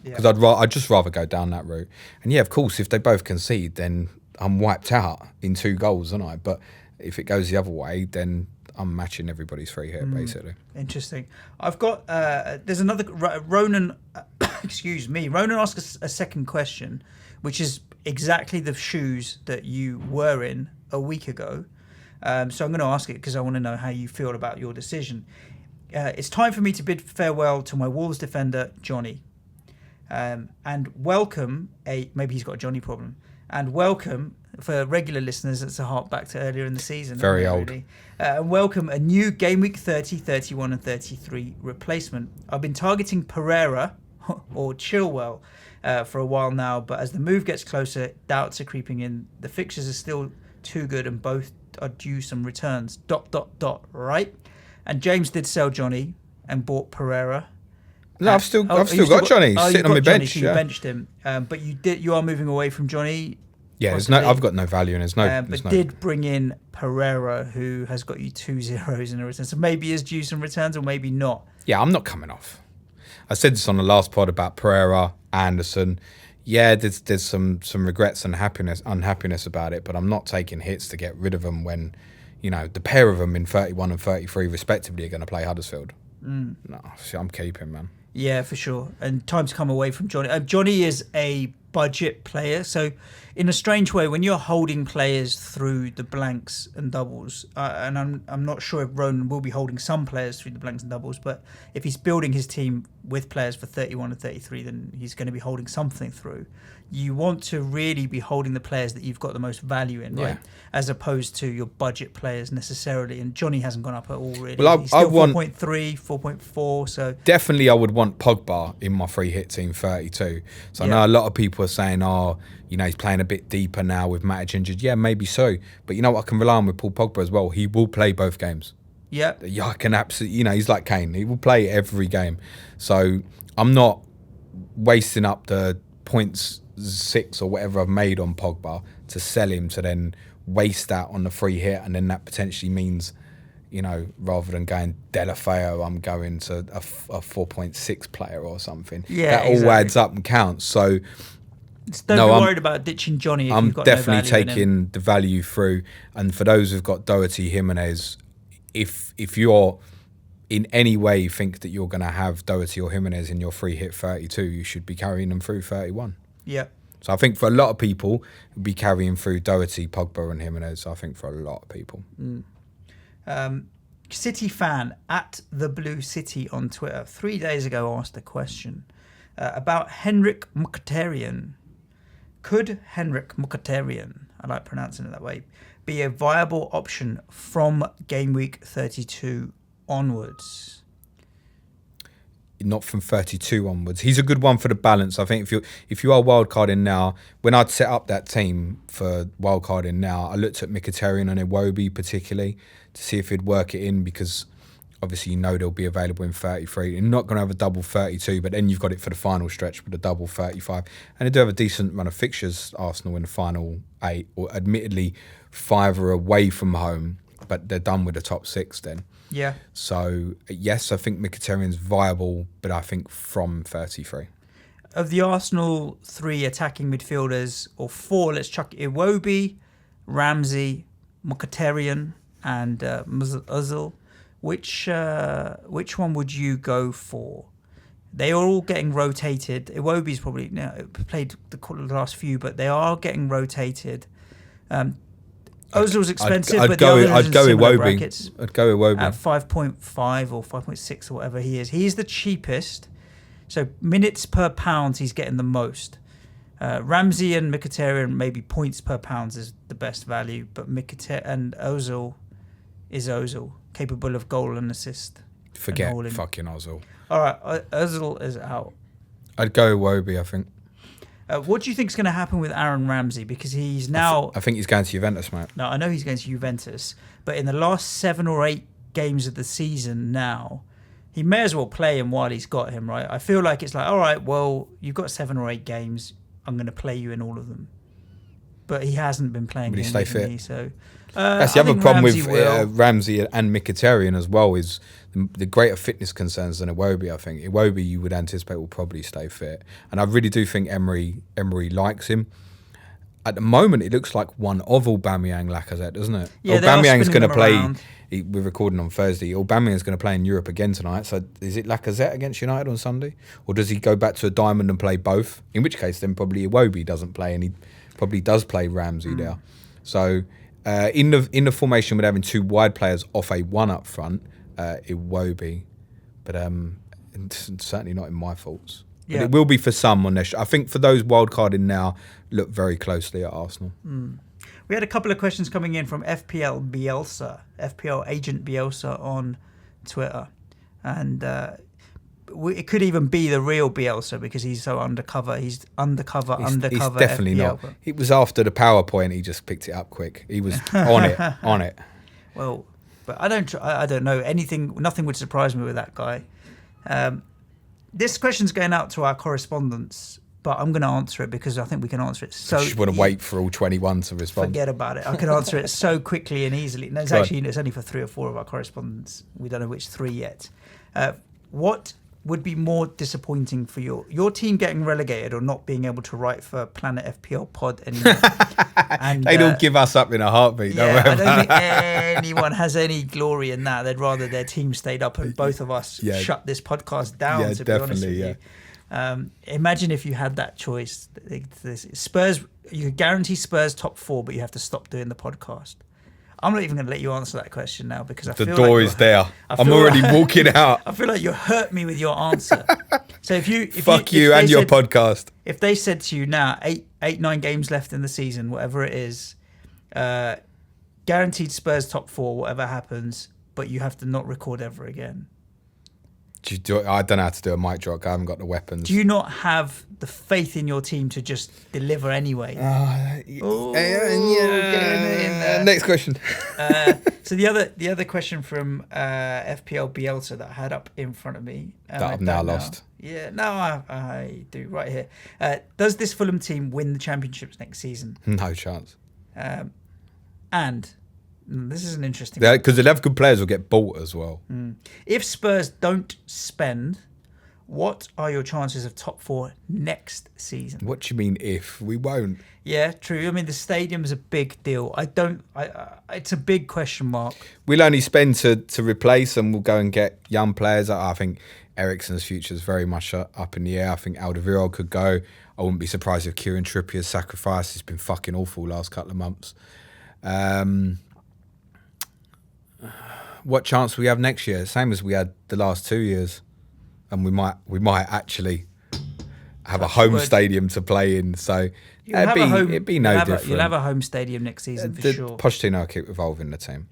Because I'd just rather go down that route. And yeah, of course, if they both concede, then I'm wiped out in 2 goals, aren't I? But if it goes the other way, then I'm matching everybody's free hit, basically. Interesting. I've got there's another Ronan. Excuse me. Ronan asked us a second question, which is exactly the shoes that you were in a week ago. So I'm going to ask it because I want to know how you feel about your decision. It's time for me to bid farewell to my Wolves defender Johnny, and welcome maybe he's got a Johnny problem, and welcome. For regular listeners, it's a hark back to earlier in the season. Very old. Really. Welcome a new Game Week 30, 31 and 33 replacement. I've been targeting Pereira or Chilwell for a while now, but as the move gets closer, doubts are creeping in. The fixtures are still too good and both are due some returns. ... Right? And James did sell Johnny and bought Pereira. No, I've still got Johnny sitting on my bench. So you benched him, but you are moving away from Johnny. Yeah, I've got no value and did bring in Pereira, who has got you 2 zeros in a return. So maybe is due some returns or maybe not. Yeah, I'm not coming off. I said this on the last pod about Pereira, Anderson. Yeah, there's some regrets and unhappiness about it, but I'm not taking hits to get rid of them when, the pair of them in 31 and 33 respectively are going to play Huddersfield. No, I'm keeping, man. Yeah, for sure. And time to come away from Johnny. Johnny is a budget player, so in a strange way, when you're holding players through the blanks and doubles, and I'm not sure if Ronan will be holding some players through the blanks and doubles, but if he's building his team with players for 31 and 33, then he's going to be holding something through. You want to really be holding the players that you've got the most value in, right? As opposed to your budget players necessarily. And Johnny hasn't gone up at all, really. Well, he's still 4.3, 4.4. So definitely, I would want Pogba in my free hit team 32. So I know a lot of people are saying, he's playing a bit deeper now with Matic injured. Yeah, maybe so. But you know what? I can rely on with Paul Pogba as well. He will play both games. Yeah, I can absolutely, he's like Kane. He will play every game. So I'm not wasting up the 0.6 or whatever I've made on Pogba to sell him to then waste that on the free hit. And then that potentially means, rather than going Delafeo, I'm going to a 4.6 player or something. Yeah, that all adds up and counts. So don't be worried about ditching Johnny. If I'm you've got definitely no value taking the value through. And for those who've got Doherty, Jimenez, if you're in any way think that you're going to have Doherty or Jimenez in your free hit 32, you should be carrying them through 31. Yeah. So I think for a lot of people, you'll be carrying through Doherty, Pogba and Jimenez. I think for a lot of people. City fan at the Blue City on Twitter 3 days ago asked a question about Henrik Mkhitaryan. Could Henrik Mkhitaryan, I like pronouncing it that way, be a viable option from game week 32 onwards? Not from 32 onwards. He's a good one for the balance. I think if you are wildcarding now, when I'd set up that team for wildcarding now, I looked at Mkhitaryan and Iwobi particularly to see if he'd work it in, because obviously they'll be available in 33. You're not going to have a double 32, but then you've got it for the final stretch with a double 35. And they do have a decent run of fixtures, Arsenal, in the final 8, or admittedly 5 are away from home, but they're done with the top 6 then. Yeah. So, yes, I think Mkhitaryan's viable, but I think from 33. Of the Arsenal 3 attacking midfielders, or 4, let's chuck Iwobi, Ramsey, Mkhitaryan, and Ozil. Which one would you go for? They are all getting rotated. Iwobi's probably played the last few, but they are getting rotated. Ozil's expensive, but the others I'd in go similar Iwobi. brackets. I'd go Iwobi. At 5.5 or 5.6 or whatever he is. He's the cheapest. So minutes per pound, he's getting the most. Ramsey and Mkhitaryan, maybe points per pound is the best value, but Mkhitaryan and Ozil is Ozil, capable of goal and assist. Forget fucking Ozil. All right, Ozil is out. I'd go Iwobi, I think. What do you think is going to happen with Aaron Ramsey? Because he's now... I think he's going to Juventus, mate. No, I know he's going to Juventus, but in the last 7 or 8 games of the season now, he may as well play him while he's got him, right? I feel like it's like, all right, well, you've got 7 or 8 games. I'm going to play you in all of them. But he hasn't been playing. Will he stay fit? So, that's the other problem with Ramsey and Mkhitaryan as well, is the greater fitness concerns than Iwobi, I think. Iwobi, you would anticipate, will probably stay fit. And I really do think Emery likes him. At the moment, it looks like one of Aubameyang, Lacazette, doesn't it? Yeah, Aubameyang's going to play. Around. We're recording on Thursday. Aubameyang's going to play in Europe again tonight. So is it Lacazette against United on Sunday? Or does he go back to a diamond and play both? In which case, then probably Iwobi doesn't play, and he probably does play Ramsey there. So in the formation with having 2 wide players off a 1 up front, Iwobi, but certainly not in my thoughts. Yeah. But it will be for some on their I think for those wildcarding now, look very closely at Arsenal. We had a couple of questions coming in from FPL Agent Bielsa on Twitter. And it could even be the real Bielsa because he's so undercover. He's undercover. He's definitely FPL, not. It was after the PowerPoint, he just picked it up quick. He was on it. Well, but I don't know anything. Nothing would surprise me with that guy. This question's going out to our correspondents, but I'm going to answer it because I think we can answer it so... You just want to wait for all 21 to respond. Forget about it. I can answer it so quickly and easily. No, it's only for 3 or 4 of our correspondents. We don't know which 3 yet. What would be more disappointing for your team getting relegated or not being able to write for Planet FPL Pod anymore? And, they don't give us up in a heartbeat. Yeah, I don't think anyone has any glory in that. They'd rather their team stayed up and both of us shut this podcast down, to be honest with you. Imagine if you had that choice. Spurs, you could guarantee Spurs top 4, but you have to stop doing the podcast. I'm not even going to let you answer that question now because I feel like... The door is there. I'm already walking out. I feel like you hurt me with your answer. So if you... Fuck you and your podcast. If they said to you now, 9 games left in the season, whatever it is, guaranteed Spurs top 4, whatever happens, but you have to not record ever again. I don't know how to do a mic drop. I haven't got the weapons. Do you not have the faith in your team to just deliver anyway? Next question. So the other question from FPL Bielsa that I had up in front of me. That I've now lost. Yeah, no, I do right here. Does this Fulham team win the championships next season? No chance. And this is an interesting... Because 11 good players will get bought as well. If Spurs don't spend, what are your chances of top 4 next season? What do you mean if? We won't. Yeah, true. I mean, the stadium's a big deal. It's a big question mark. We'll only spend to replace and we'll go and get young players. I think Eriksen's future is very much up in the air. I think Alderweireld could go. I wouldn't be surprised if Kieran Trippier's sacrifice has been fucking awful last couple of months. What chance we have next year? Same as we had the last 2 years, and we might actually have a home stadium to play in. So it'd be no different. You'll have a home stadium next season for sure. Pochettino will keep evolving the team.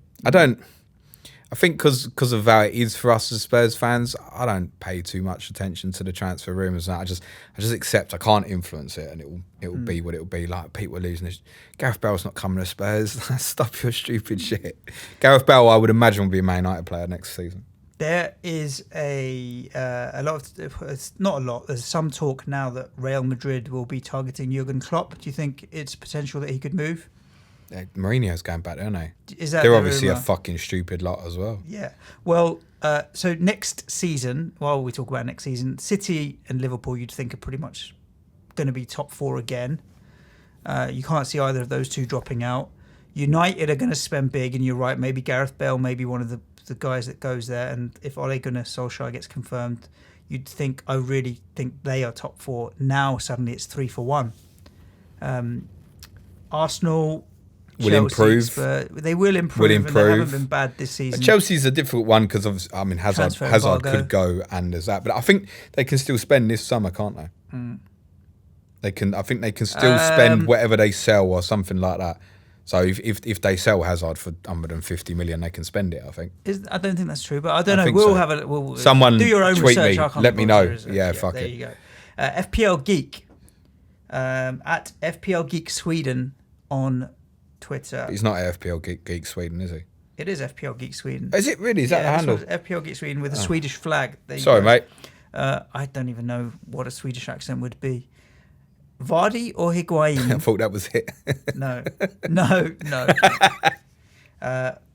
I think because of how it is for us as Spurs fans, I don't pay too much attention to the transfer rumours. I just accept I can't influence it, and it will be what it will be. Like people are losing this. Gareth Bale's not coming to Spurs. Stop your stupid shit. Gareth Bale, I would imagine, will be a Man United player next season. There is a lot of... It's not a lot. There's some talk now that Real Madrid will be targeting Jurgen Klopp. Do you think it's potential that he could move? Yeah, Mourinho's going back, aren't they? They're obviously a fucking stupid lot as well. Yeah. Well, so next season, while we talk about next season, City and Liverpool, you'd think are pretty much going to be top 4 again. You can't see either of those two dropping out. United are going to spend big, and you're right, maybe Gareth Bale may be one of the guys that goes there. And if Ole Gunnar Solskjaer gets confirmed, you'd think, I really think they are top 4. Now, suddenly it's 3 for 1. Arsenal... Will improve. They will improve. And they haven't been bad this season. Chelsea's a difficult one because Hazard could go, and there's that. But I think they can still spend this summer, can't they? I think they can still spend whatever they sell or something like that. So if they sell Hazard for 150 million, they can spend it. I think. I don't think that's true, but I don't know. think We'll so. have a. We'll Someone do your own tweet research. me, I can't let be me bothered know. to research. Yeah, fuck there it. you go. FPL Geek at FPL Geek Sweden on Twitter. He's not FPL Geek Sweden, is he? It is FPL Geek Sweden. Is it really? Is that the this handle? one's FPL Geek Sweden with a Swedish flag. There you Sorry, go. mate. I don't even know what a Swedish accent would be. Vardy or I Higuain? thought that was it. No.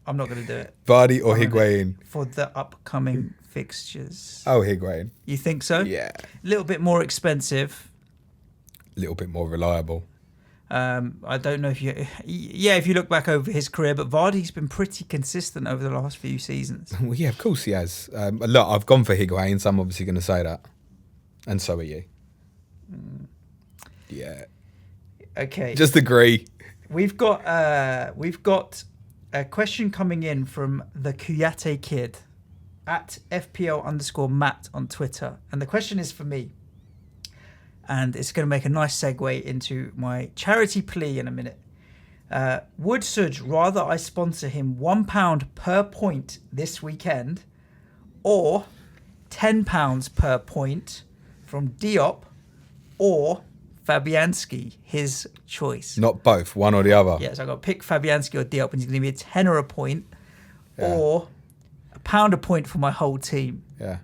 I'm not going to do it. Vardy or Higuain? For the upcoming fixtures. Oh, Higuain. You think so? Yeah. A little bit more expensive. A little bit more reliable. I don't know if if you look back over his career, but Vardy's been pretty consistent over the last few seasons. Well, yeah, of course he has. Look, I've gone for Higuain, so I'm obviously going to say that. And so are you. Yeah. Okay. Just agree. We've got a question coming in from the Kuyate Kid at FPL_Matt on Twitter. And the question is for me. And it's going to make a nice segue into my charity plea in a minute. Would Suj rather I sponsor him £1 per point this weekend or £10 per point from Diop or Fabianski, his choice? Not both, one or the other. Yeah, so I've got to pick Fabianski or Diop, and he's going to be a tenner a point or £1 a point for my whole team. Yeah.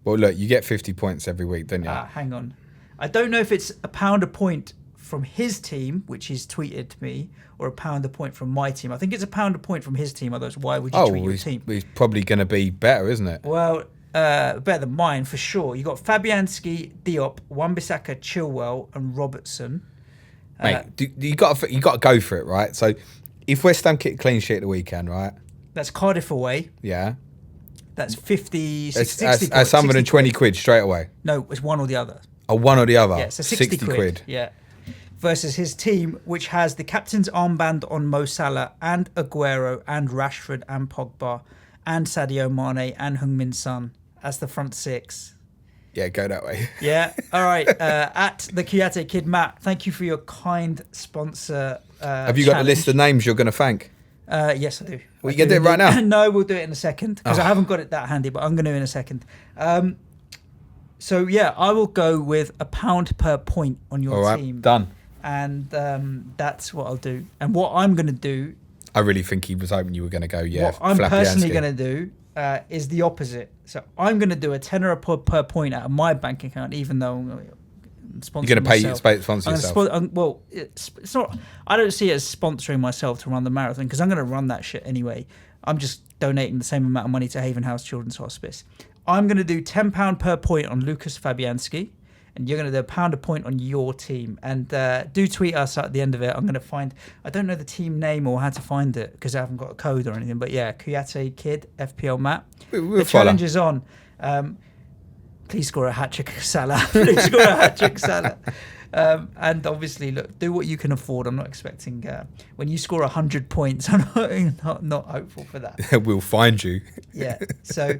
Well, look, you get 50 points every week, don't you? Hang on. I don't know if it's £1 a point from his team, which he's tweeted to me, or £1 a point from my team. I think it's £1 a point from his team, otherwise why would you tweet your team? He's probably going to be better, isn't it? Well, better than mine for sure. You got Fabianski, Diop, Wan-Bissaka, Chilwell, and Robertson. Mate, you got to go for it, right? So if West Ham kick clean sheet at the weekend, right? That's Cardiff away. Yeah. That's 50, 60 That's quid. 120 quid straight away. No, it's one or the other. Oh, one or the other. Yeah, so 60 quid. Yeah. Versus his team, which has the captain's armband on Mo Salah and Aguero and Rashford and Pogba and Sadio Mane and Heung-min Son as the front six. Yeah, go that way. Yeah. All right. At the Kuyate Kid, Matt, thank you for your kind sponsor. Have you got the list of names you're going to thank? Yes, I do. Well, you can do it right now? No, we'll do it in a second because I haven't got it that handy, but I'm going to in a second. So, yeah, I will go with £1 per point on your All right, team. done. And that's what I'll do. And what I'm going to do... I really think he was hoping you were going to go, What I'm personally going to do is the opposite. So I'm going to do a tenner per point out of my bank account, even though I'm sponsoring You're going to sponsor myself. yourself? Well, it's not... I don't see it as sponsoring myself to run the marathon because I'm going to run that shit anyway. I'm just donating the same amount of money to Haven House Children's Hospice. I'm going to do £10 per point on Lucas Fabianski, and you're going to do £1 a point on your team. And do tweet us at the end of it. I'm going to find... I don't know the team name or how to find it because I haven't got a code or anything. But yeah, Kuyate Kid, FPL Matt. We'll the challenge is on. Please score a hat-trick, Salah. Please score a hat-trick, Salah. And obviously, look, do what you can afford. I'm not expecting... when you score 100 points, I'm not hopeful for that. We'll find you. Yeah. So,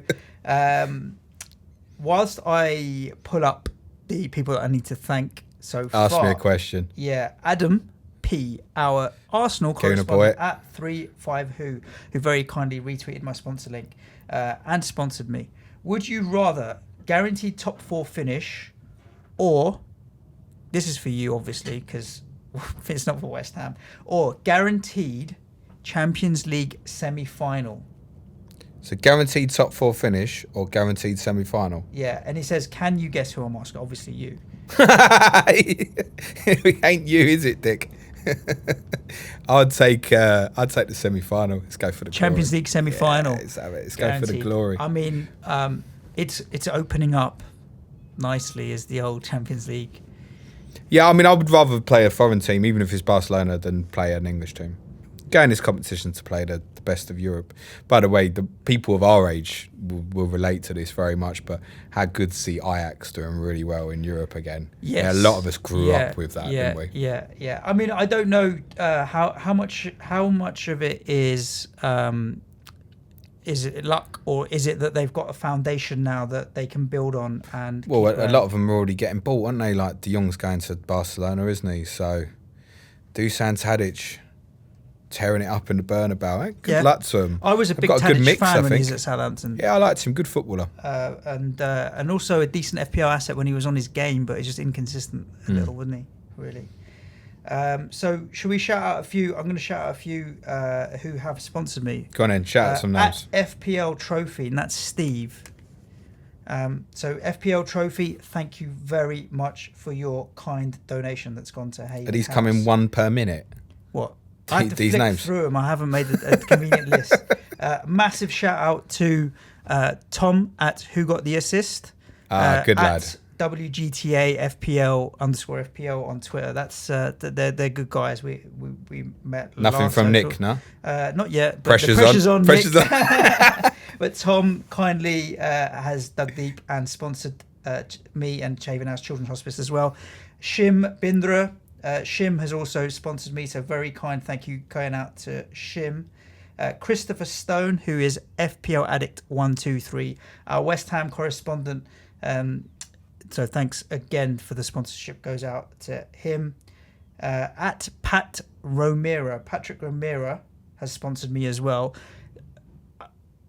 whilst I pull up the people that I need to thank so far... Ask me a question. Yeah. Adam P., our Arsenal correspondent at 35who, who very kindly retweeted my sponsor link and sponsored me. Would you rather guaranteed top 4 finish or... This is for you, obviously, because it's not for West Ham. Or guaranteed Champions League semi-final. So guaranteed top 4 finish or guaranteed semi-final? Yeah, and he says, can you guess who I'm asking? Obviously you. It ain't you, is it, Dick? I'd take the semi-final. Let's go for the Champions glory. League semi-final. Yeah, let's go for the glory. I mean, it's opening up nicely as the old Champions League. Yeah, I mean, I would rather play a foreign team, even if it's Barcelona, than play an English team. Go in this competition to play the best of Europe. By the way, the people of our age will relate to this very much, but how good to see Ajax doing really well in Europe again. Yes. Yeah, a lot of us grew up with that, didn't we? Yeah. I mean, I don't know how much of it is it luck, or is it that they've got a foundation now that they can build on? And well, a lot of them are already getting bought, aren't they? Like De Jong's going to Barcelona, isn't he? So Dusan Tadic, tearing it up in the Bernabeu. Good Yeah. luck to him. I was a They've big got a good Tadic mix, I fan when he think. was at Southampton. Yeah, I liked him. Good footballer. And also a decent FPL asset when he was on his game, but he's just inconsistent a little, wasn't he? Really. So should we shout out a few? I'm going to shout out a few who have sponsored me. Go on then, shout out some names. At FPL Trophy, and that's Steve. So FPL Trophy, thank you very much for your kind donation that's gone to Haven Are these House. coming one per minute? What? I have to These flick names. through them. I haven't made a convenient list. Massive shout out to Tom at Who Got the Assist. Good lad. At WGTA FPL _FPL on Twitter. That's they're good guys. We met. Nothing last from social. Nick, no? Not yet. But Pressure's the pressure's on. Pressure's Nick. on. But Tom kindly has dug deep and sponsored me and Haven House Children's Hospice as well. Shim Bindra. Shim has also sponsored me, so very kind thank you going out to Shim. Christopher Stone, who is FPL Addict 123, our West Ham correspondent. So thanks again for the sponsorship goes out to him. At Patrick Romero has sponsored me as well.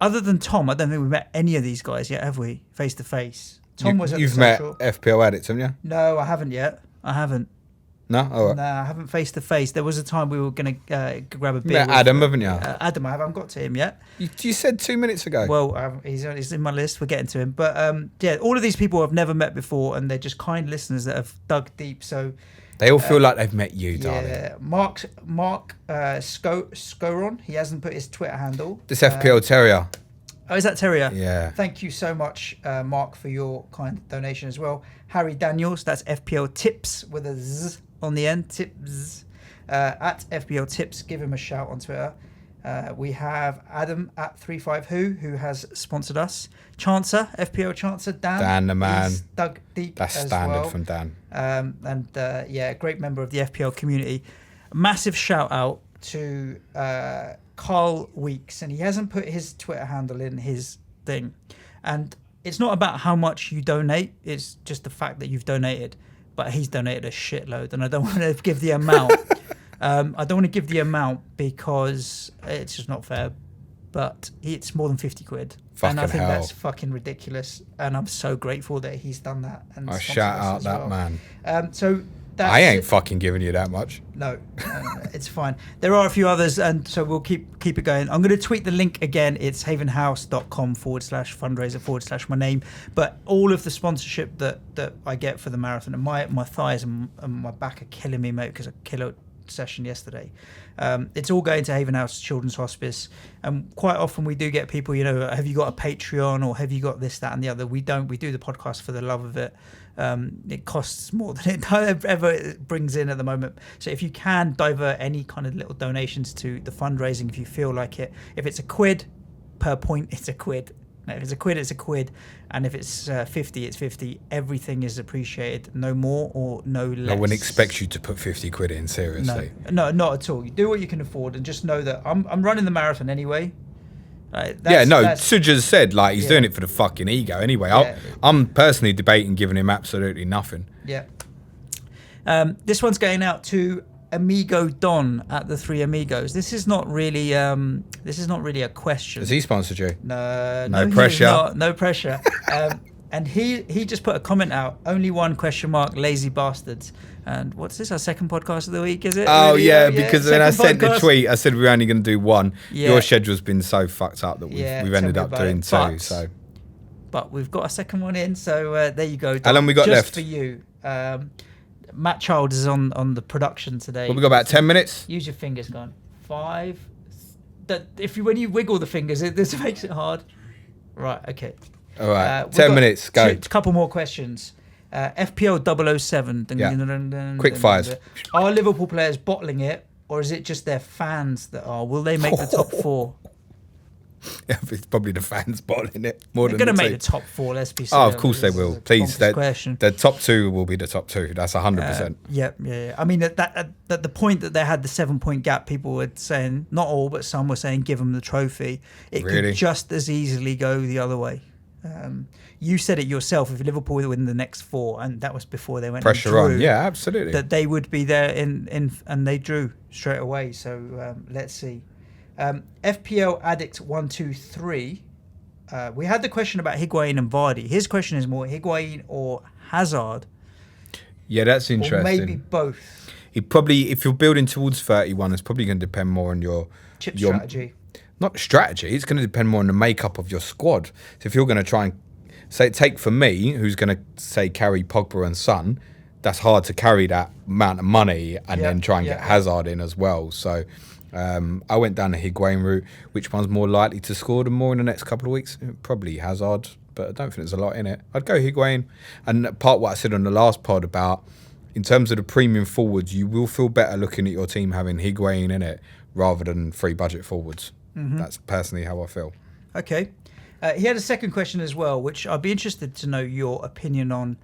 Other than Tom, I don't think we've met any of these guys yet, have we? Face to face. Tom was at You've the met social. FPL Addicts, haven't you? No, I haven't yet. I haven't. No? All right. No, I haven't face to face. There was a time we were going to grab a You beer. met with, Adam, haven't you? Adam, I haven't got to him yet. You said 2 minutes ago. Well, he's in my list. We're getting to him. But yeah, all of these people I've never met before, and they're just kind listeners that have dug deep. So they all feel like they've met you, darling. yeah, Mark Scoron. He hasn't put his Twitter handle. This FPL Terrier. Oh, is that Terrier? Yeah. Thank you so much, Mark, for your kind donation as well. Harry Daniels, that's FPL Tips with a Z on the end. Tips. At FPL Tips, give him a shout on Twitter. We have Adam at 35who, who has sponsored us. Chancer, FPL Chancer, Dan. Dan the man. He's dug deep That's as standard well. from Dan. And yeah, great member of the FPL community. Massive shout out to Carl Weeks, and he hasn't put his Twitter handle in his thing. And it's not about how much you donate, it's just the fact that you've donated. But he's donated a shitload, and I don't want to give the amount. I don't want to give the amount because it's just not fair. But it's more than 50 quid. Fucking and I think hell. that's fucking ridiculous. And I'm so grateful that he's done that. And I sponsored shout us out as that well. man. So that's I ain't fucking giving you that much. No, it's fine. There are a few others, and so we'll keep it going. I'm going to tweet the link again. It's havenhouse.com/fundraiser/ my name. But all of the sponsorship that I get for the marathon, and my thighs and my back are killing me, mate, because I killed session yesterday. It's all going to Haven House Children's Hospice, and quite often we do get people, you know, have you got a Patreon or have you got this, that and the other? We don't. We do the podcast for the love of it. It costs more than it ever brings in at the moment. So if you can divert any kind of little donations to the fundraising, if you feel like it, if it's a quid per point, it's a quid. No, if it's a quid, it's a quid. And if it's 50, it's 50. Everything is appreciated. No more or no less. No one expects you to put 50 quid in, seriously. No, not at all. You do what you can afford, and just know that I'm running the marathon anyway. Suja's said, like, he's Yeah. doing it for the fucking ego anyway. Yeah. I'm personally debating giving him absolutely nothing. Yeah. This one's going out to Amigo Don at the Three Amigos. This is not really a question. Has he sponsored you? No No pressure. No pressure. And he just put a comment out. Only one question mark. Lazy bastards. And what's this? Our second podcast of the week, is it? Oh, Really? yeah, because when I Second sent the podcast? tweet, I said we were only going to do one. Yeah. Your schedule's been so fucked up that we've Tell ended me up about doing it. two. So But we've got a second one in, so there you go. How long we got just left? for you. Matt Childs is on the production today. we got about 10 minutes. Use your fingers, gone 5. When you wiggle the fingers, this makes it hard. Right. Okay. All right, we've 10 got minutes, go. A couple more questions. FPL 007. Yeah. Quick fires. Are Liverpool players bottling it, or is it just their fans that are? Will they make the top 4? Yeah, it's probably the fans bottling it more They're than going to the make the team. top 4. Let's be serious. Oh, of course they This will. is a Please, bonkers question. the top 2 will be the top 2. That's 100%. Yeah. I mean, at the point that they had the 7-point gap, people were saying, not all, but some were saying, give them the trophy. It Really? could just as easily go the other way. You said it yourself. If Liverpool win the next 4, and that was before they went Pressure and drew, on, yeah, absolutely. that they would be there and they drew straight away. So let's see. FPL Addict 123. We had the question about Higuain and Vardy. His question is more Higuain or Hazard. Yeah, that's interesting. Or maybe both. It probably, if you're building towards 31, it's probably going to depend more on your strategy. Not strategy. It's going to depend more on the makeup of your squad. So if you're going to try and take for me, who's going to say carry Pogba and Son, that's hard to carry that amount of money and then try and get Hazard in as well. So I went down the Higuain route. Which one's more likely to score them more in the next couple of weeks? Probably Hazard, but I don't think there's a lot in it. I'd go Higuain. And part of what I said on the last pod about, in terms of the premium forwards, you will feel better looking at your team having Higuain in it rather than free budget forwards. Mm-hmm. That's personally how I feel. Okay. He had a second question as well, which I'd be interested to know your opinion on,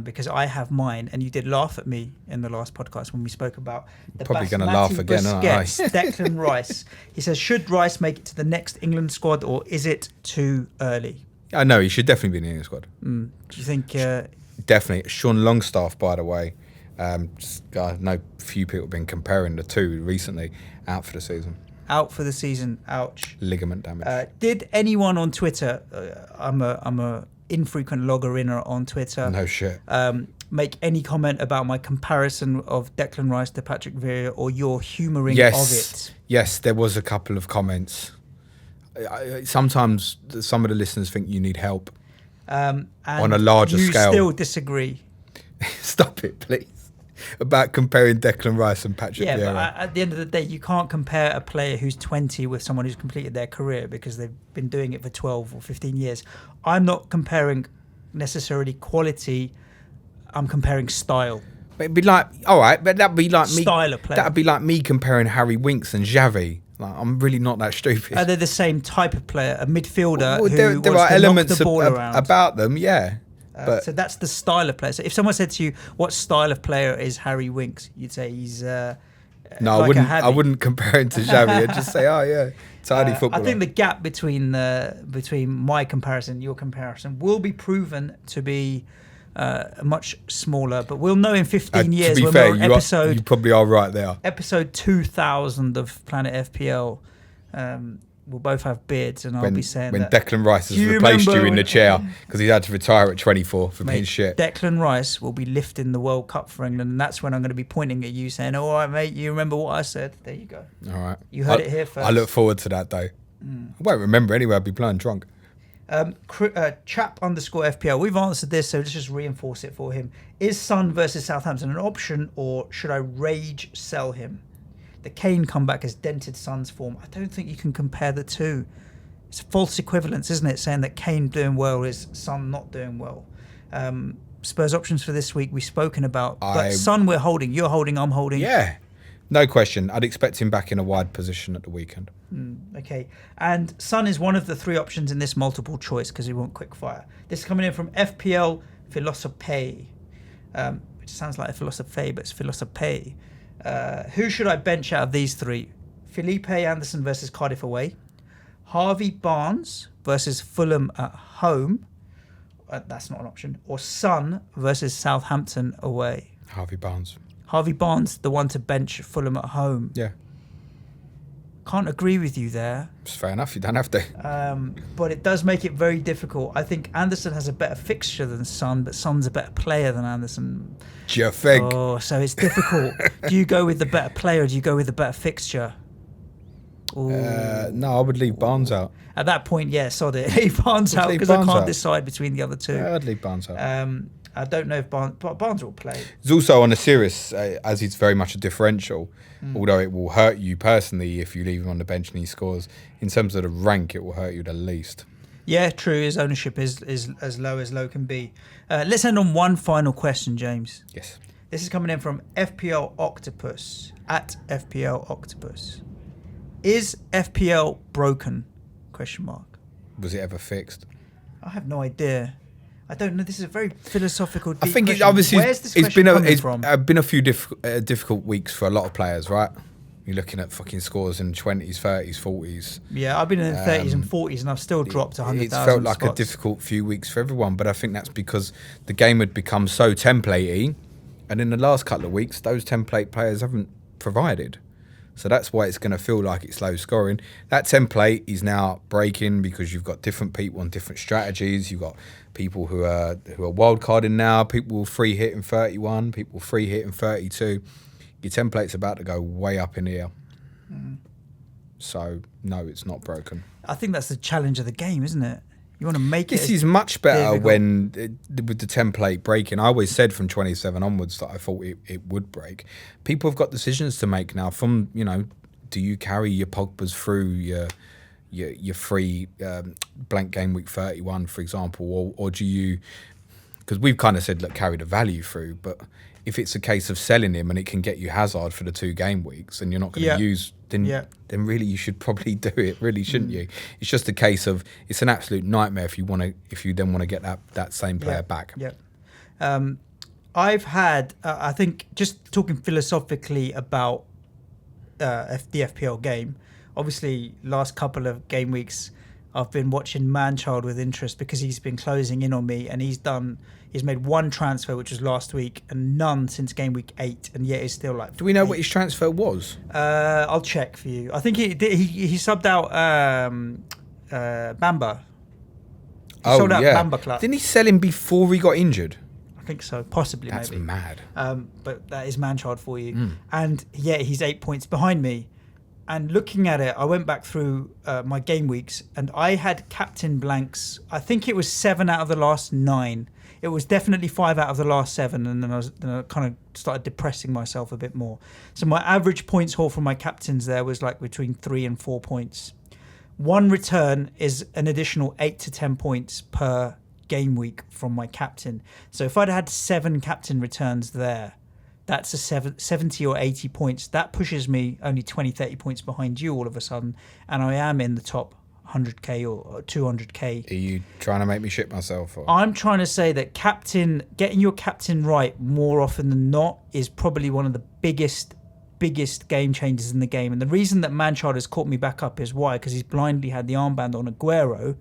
because I have mine, and you did laugh at me in the last podcast when we spoke about the probably going to laugh again, aren't I? Declan Rice. He says, should Rice make it to the next England squad, or is it too early? I know he should definitely be in the England squad. Do you think? Definitely. Sean Longstaff, by the way. I know few people have been comparing the two recently. Out for the season. Out for the season. Ouch. Ligament damage. Did anyone on Twitter? I'm a infrequent logger in on Twitter. No shit. Make any comment about my comparison of Declan Rice to Patrick Vieira, or your humouring of it? Yes, there was a couple of comments. Sometimes some of the listeners think you need help and on a larger scale. You still disagree. Stop it, please. About comparing Declan Rice and Patrick Vieira. Yeah, but at the end of the day, you can't compare a player who's 20 with someone who's completed their career, because they've been doing it for 12 or 15 years. I'm not comparing necessarily quality. I'm comparing style. But it'd be like, all right, but that'd be like me. Style of player. That'd be like me comparing Harry Winks and Xavi. Like, I'm really not that stupid. They're the same type of player, a midfielder who there wants are to elements knock the ball around. about them, yeah. So that's the style of player. So if someone said to you, "What style of player is Harry Winks?" you'd say he's no, like I wouldn't compare him to Xavi. I'd just say, oh yeah, tidy footballer. I think the gap between my comparison and your comparison will be proven to be much smaller, but we'll know in 15 years. To be when fair, we're on you probably are right there. Episode 2000 of Planet FPL. We'll both have beards, and I'll be saying when that. Declan Rice has replaced you in the chair because he had to retire at 24 for being shit. Declan Rice will be lifting the World Cup for England, and that's when I'm going to be pointing at you saying, "All right, mate, you remember what I said?" There you go. All right. You heard it here first. I look forward to that day. I won't remember anyway. I'll be playing drunk. Chap_FPL. We've answered this, so let's just reinforce it for him. Is Son versus Southampton an option, or should I rage sell him? The Kane comeback has dented Son's form. I don't think you can compare the two. It's false equivalence, isn't it? Saying that Kane doing well is Son not doing well. Spurs options for this week we've spoken about. But Son we're holding. You're holding, I'm holding. Yeah. No question. I'd expect him back in a wide position at the weekend. Okay. And Son is one of the 3 options in this multiple choice because he won't quick fire. This is coming in from FPL Philosophe, which sounds like a philosophy, but it's Philosophe. Who should I bench out of these 3? Felipe Anderson versus Cardiff away. Harvey Barnes versus Fulham at home. That's not an option. Or Son versus Southampton away. Harvey Barnes. Harvey Barnes, the one to bench Fulham at home. Yeah. Can't agree with you there. It's fair enough. You don't have to. But it does make it very difficult. I think Anderson has a better fixture than Son, but Son's a better player than Anderson. Do you think? Oh, so it's difficult. Do you go with the better player, or do you go with the better fixture? No, I would leave Barnes out. At that point, yeah, sod it. Leave Barnes out because I can't decide between the other two. Yeah, I'd leave Barnes out. I don't know if Barnes will play. It's also on a serious, as he's very much a differential, although it will hurt you personally if you leave him on the bench and he scores. In terms of the rank, it will hurt you the least. Yeah, true. His ownership is as low can be. Let's end on one final question, James. Yes. This is coming in from FPL Octopus, at FPL Octopus. Is FPL broken? ? Was it ever fixed? I have no idea. I don't know. This is a very philosophical. I think question. obviously Where's this it's question coming from? been a few difficult weeks for a lot of players, right? You're looking at fucking scores in 20s, 30s, 40s. Yeah, I've been in the 30s and 40s, and I've still dropped 100,000 It's felt like spots. a difficult few weeks for everyone, but I think that's because the game had become so templatey, and in the last couple of weeks, those template players haven't provided. So that's why it's going to feel like it's low scoring. That template is now breaking because you've got different people on different strategies. You've got people who are wildcarding now, people free hitting 31, people free hitting 32. Your template's about to go way up in the air. So, no, it's not broken. I think that's the challenge of the game, isn't it? You want to make This it. is much better difficult. with the template breaking. I always said from 27 onwards that I thought it would break. People have got decisions to make now. From do you carry your Pogbas through your free blank game week 31, for example, or do you? Because we've kind of said, look, carry the value through, but if it's a case of selling him and it can get you Hazard for the 2 game weeks and you're not going to use, then really you should probably do it, really, shouldn't you? It's just a case of it's an absolute nightmare if you then want to get that same player back. Yeah. I've had, I think, just talking philosophically about the FPL game. Obviously, last couple of game weeks, I've been watching Manchild with interest because he's been closing in on me, and he's made 1 transfer, which was last week, and none since game week 8, and yet he's still like. Do we know what his transfer was? I'll check for you. I think he subbed out Bamba. He sold out Bamba Club. Didn't he sell him before he got injured? I think so, possibly. That's maybe. mad. But that is Manchild for you. And yeah, he's 8 points behind me. And looking at it, I went back through my game weeks, and I had captain blanks. I think it was 7 out of the last 9. It was definitely 5 out of the last 7, and then I kind of started depressing myself a bit more. So my average points haul from my captains there was like between 3 and 4 points. 1 return is an additional 8 to 10 points per game week from my captain. So if I'd had 7 captain returns there, that's a 70 or 80 points. That pushes me only 20, 30 points behind you all of a sudden, and I am in the top 100k or 200k. Are you trying to make me shit myself? Or? I'm trying to say that getting your captain right more often than not is probably one of the biggest game changers in the game. And the reason that Manchild has caught me back up is why? Because he's blindly had the armband on Aguero,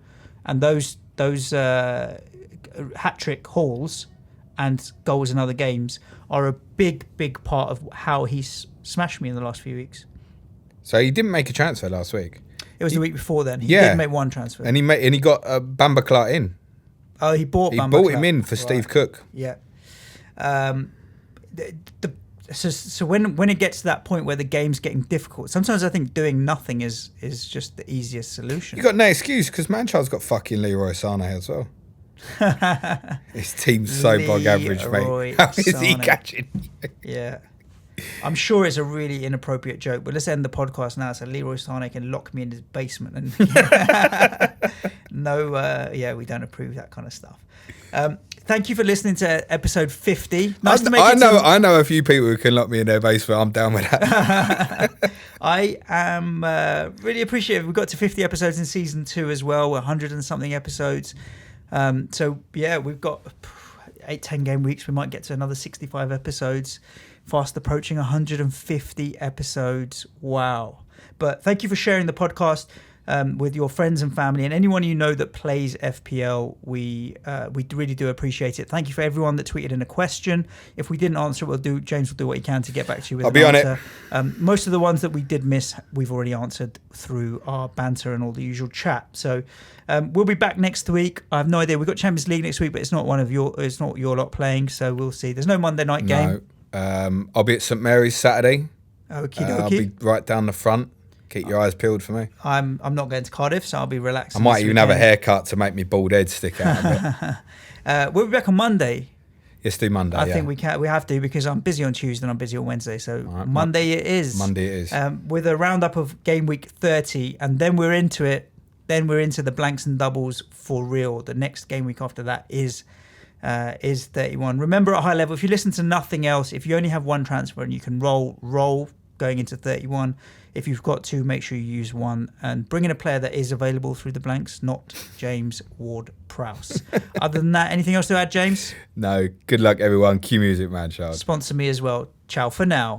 and those hat-trick hauls and goals in other games are a big part of how he's smashed me in the last few weeks. So he didn't make a transfer last week. It was the week before then. He did make 1 transfer. And he got Bamba Clark in. Oh, he bought Bamba bought Clark. him in for Steve Cook. Yeah. So when it gets to that point where the game's getting difficult, sometimes I think doing nothing is just the easiest solution. You got no excuse because Manchild's got fucking Leroy Sané as well. His team's so bog average, mate. How is he catching? Yeah. I'm sure it's a really inappropriate joke, but let's end the podcast now so Leroy Sané can lock me in his basement. And we don't approve that kind of stuff. Thank you for listening to episode 50. I know a few people who can lock me in their basement. I'm down with that. I am really appreciative. We got to 50 episodes in season 2 as well. We're 100 and something episodes. We've got 8-10 game weeks. We might get to another 65 episodes. Fast approaching 150 episodes. Wow. But thank you for sharing the podcast with your friends and family and anyone you know that plays FPL. We really do appreciate it. Thank you for everyone that tweeted in a question. If we didn't answer it, James will do what he can to get back to you with I'll be answer. on it. Most of the ones that we did miss, we've already answered through our banter and all the usual chat. So we'll be back next week. I have no idea. We've got Champions League next week, but it's not your lot playing. So we'll see. There's no Monday night game. No. I'll be at St Mary's Saturday. Okie I'll dokie. be right down the front. Keep your eyes peeled for me. I'm not going to Cardiff, so I'll be relaxed. I might even have a haircut to make me bald head stick out of it. We'll be back on Monday. Let's do Monday. I think we have to because I'm busy on Tuesday and I'm busy on Wednesday. So right, Monday it is. Monday it is. With a roundup of game week 30, and then we're into it. Then we're into the blanks and doubles for real. The next game week after that is 31. Remember, at high level, if you listen to nothing else, if you only have 1 transfer and you can roll going into 31, if you've got 2, make sure you use 1 and bring in a player that is available through the blanks, not James Ward-Prowse. Other than that, anything else to add, James? No. Good luck, everyone. Cue music, man, child. Sponsor me as well. Ciao for now.